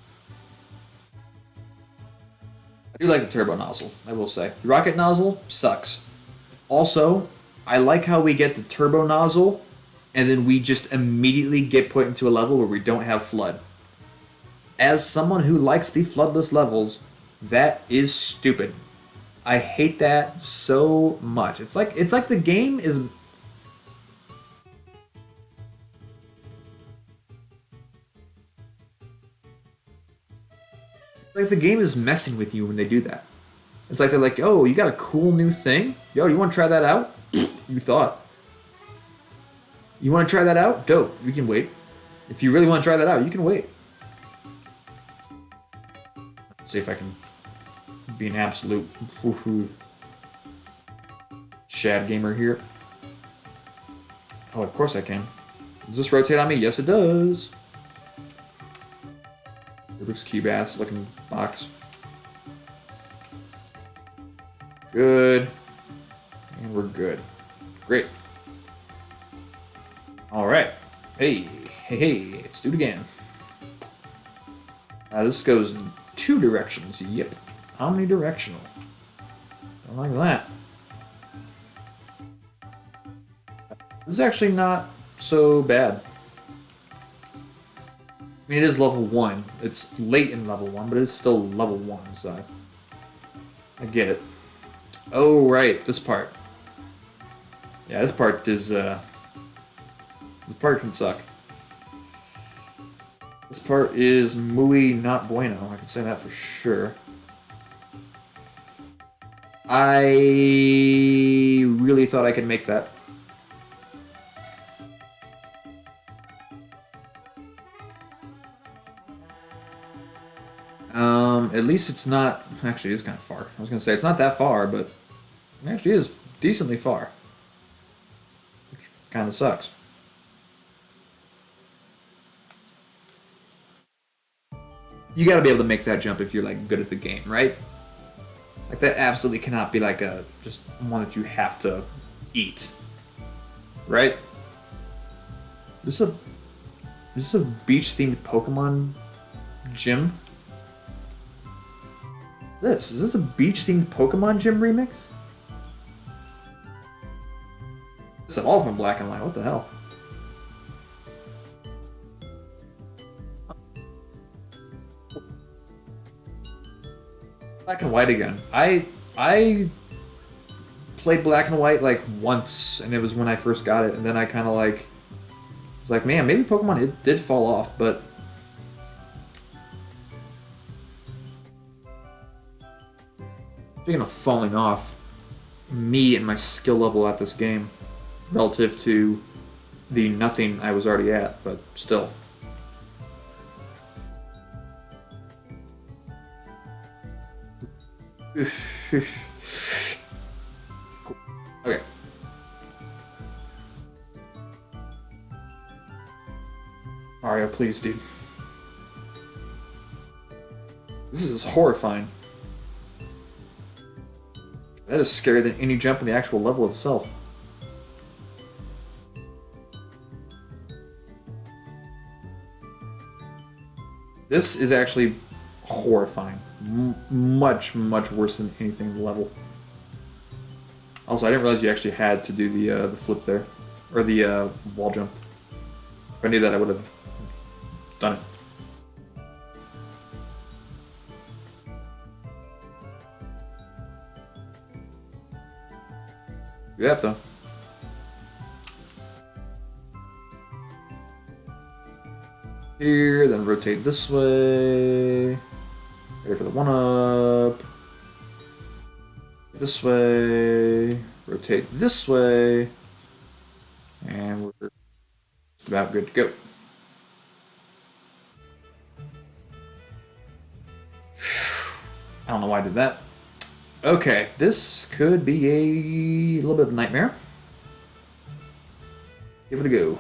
I do like the turbo nozzle, I will say. The rocket nozzle sucks. Also, I like how we get the turbo nozzle, and then we just immediately get put into a level where we don't have flood. As someone who likes the floodless levels, that is stupid. I hate that so much. It's like the game is messing with you when they do that. It's like they're like, "Oh, you got a cool new thing? Yo, you want to try that out?" You thought. You want to try that out? Dope. You can wait. If you really want to try that out, you can wait. Let's see if I can be an absolute Shad gamer here. Oh, of course I can. Does this rotate on me? Yes, it does. Rubik's Cube ass looking box. Good. And we're good. Great. Alright. Hey, let's do it again. This goes in 2 directions. Yep. Omnidirectional. Don't like that. This is actually not so bad. I mean, it is level 1. It's late in level 1, but it's still level 1, so I get it. Oh, right, this part. Yeah, this part is, this part can suck. This part is muy not bueno, I can say that for sure. I really thought I could make that. At least it's not... Actually, it is kind of far. I was going to say, it's not that far, but it actually is decently far. Which kind of sucks. You gotta be able to make that jump if you're, like, good at the game, right? Like, that absolutely cannot be, like, just one that you have to eat. Right? Is this a beach-themed Pokemon gym? Is this a beach-themed Pokemon gym remix? This is all from Black and White. What the hell? Black and White again. I played Black and White like once, and it was when I first got it, and then I kind of like was like, man, maybe Pokemon it did fall off, but. Speaking of falling off, me and my skill level at this game, relative to the nothing I was already at, but still. Cool. Okay. Mario, please, dude. This is horrifying. That is scarier than any jump in the actual level itself. This is actually horrifying. Much, much worse than anything in the level. Also, I didn't realize you actually had to do the flip there. Or the wall jump. If I knew that, I would have done it. You have to. Here, then rotate this way. Ready for the 1-up. This way. Rotate this way. And we're just about good to go. I don't know why I did that. Okay, this could be a little bit of a nightmare. Give it a go.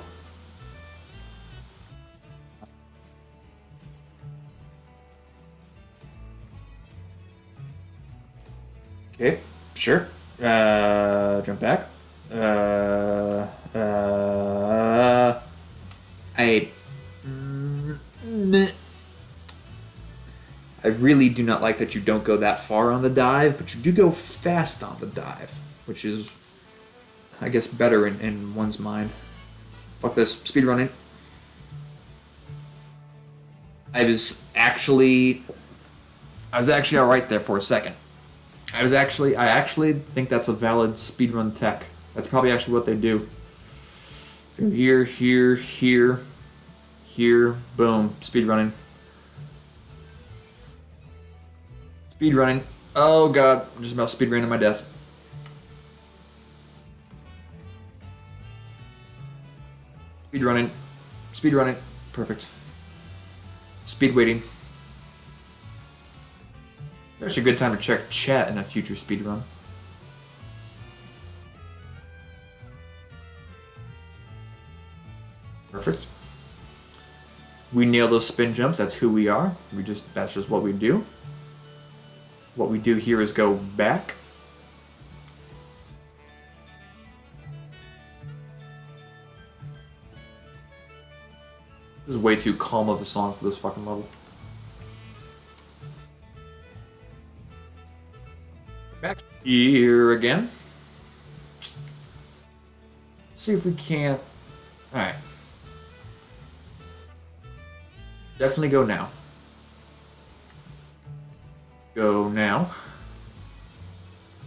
Okay, sure. Jump back. I really do not like that you don't go that far on the dive, but you do go fast on the dive, which is, I guess, better in one's mind. Fuck this. Speedrunning. I was actually alright there for a second. I actually think that's a valid speedrun tech. That's probably actually what they do. Here, here, here, here, boom, speedrunning. Speedrunning. Oh god, I'm just about speedrunning my death. Speedrunning. Speedrunning. Perfect. Speed waiting. There's a good time to check chat in a future speedrun. Perfect. We nail those spin jumps. That's who we are. That's just what we do. What we do here is go back. This is way too calm of a song for this fucking level. Back here again. Let's see if we can't. Alright. Definitely go now. Go now.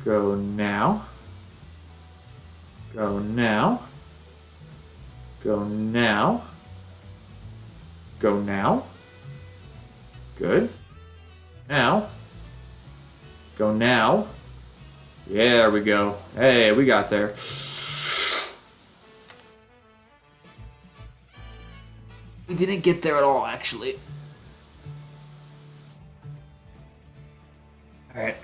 Go now. Go now. Go now. Go now. Good. Now. Go now. Yeah, there we go. Hey, we got there. We didn't get there at all, actually. Alright.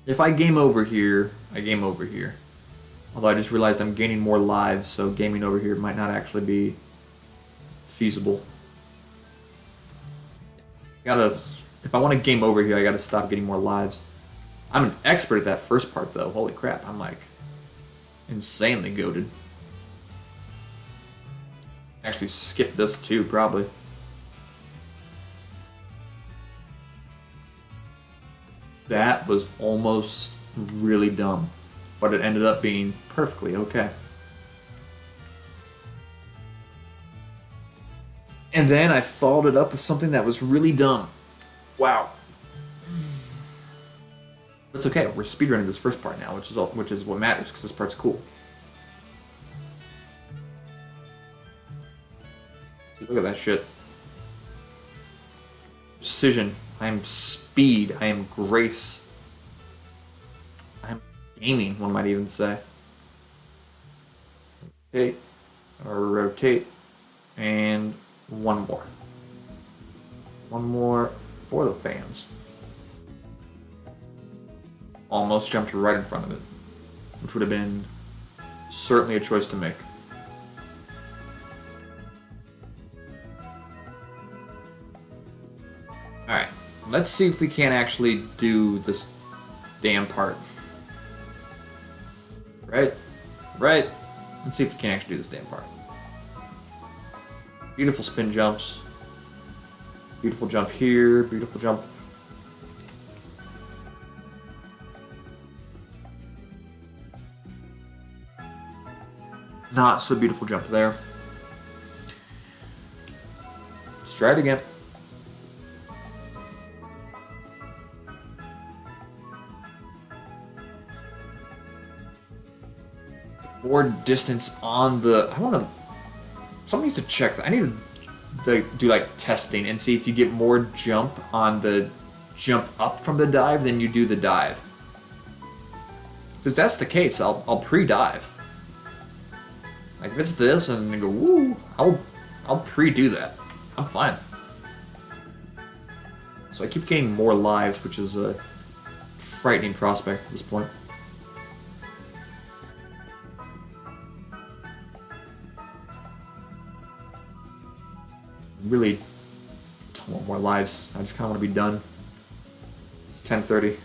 If I game over here, I game over here. Although I just realized I'm gaining more lives, so gaming over here might not actually be feasible. If I want to game over here, I gotta stop getting more lives. I'm an expert at that first part, though. Holy crap, I'm like insanely goated. Actually skip this too, probably. That was almost really dumb, but it ended up being perfectly okay. And then I followed it up with something that was really dumb. Wow. It's okay. We're speedrunning this first part now, which is what matters, because this part's cool. See, look at that shit. Precision. I am speed. I am grace. I am gaming, one might even say. Rotate. Or rotate. And one more. One more for the fans. Almost jumped right in front of it, which would have been certainly a choice to make. Alright, let's see if we can actually do this damn part. Right? Right? Let's see if we can actually do this damn part. Beautiful spin jumps. Beautiful jump here, beautiful jump. Not so beautiful jump there. Let's try it again. More distance on the... I want to... Someone needs to check that. I need to do like testing and see if you get more jump on the jump up from the dive than you do the dive. If that's the case, I'll pre-dive. Like if it's this and then go woo, I'll pre-do that. I'm fine. So I keep getting more lives, which is a frightening prospect at this point. Really don't want more lives. I just kind of want to be done. It's 10:30.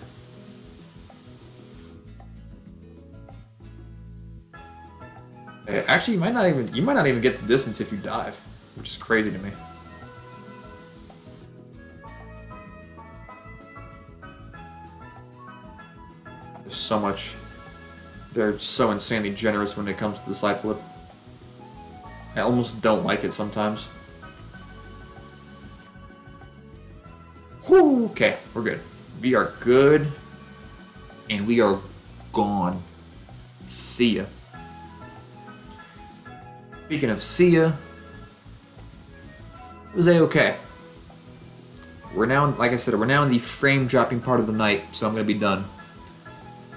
Actually, you might not even get the distance if you dive, which is crazy to me. There's so much. They're so insanely generous when it comes to the side flip. I almost don't like it sometimes. Whew, okay, we're good. We are good. And we are gone. See ya. Speaking of see ya, it was A-okay. We're now, like I said, we're now in the frame dropping part of the night, so I'm going to be done.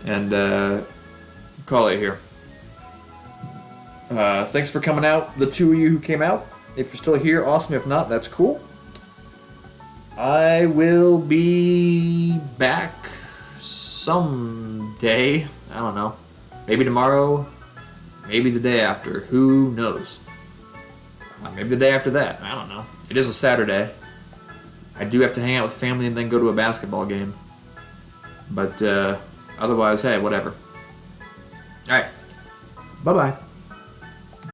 And, call it here. Thanks for coming out, the two of you who came out. If you're still here, awesome. If not, that's cool. I will be back someday. I don't know. Maybe tomorrow. Maybe the day after. Who knows? Maybe the day after that. I don't know. It is a Saturday. I do have to hang out with family and then go to a basketball game. But otherwise, hey, whatever. Alright. Bye-bye.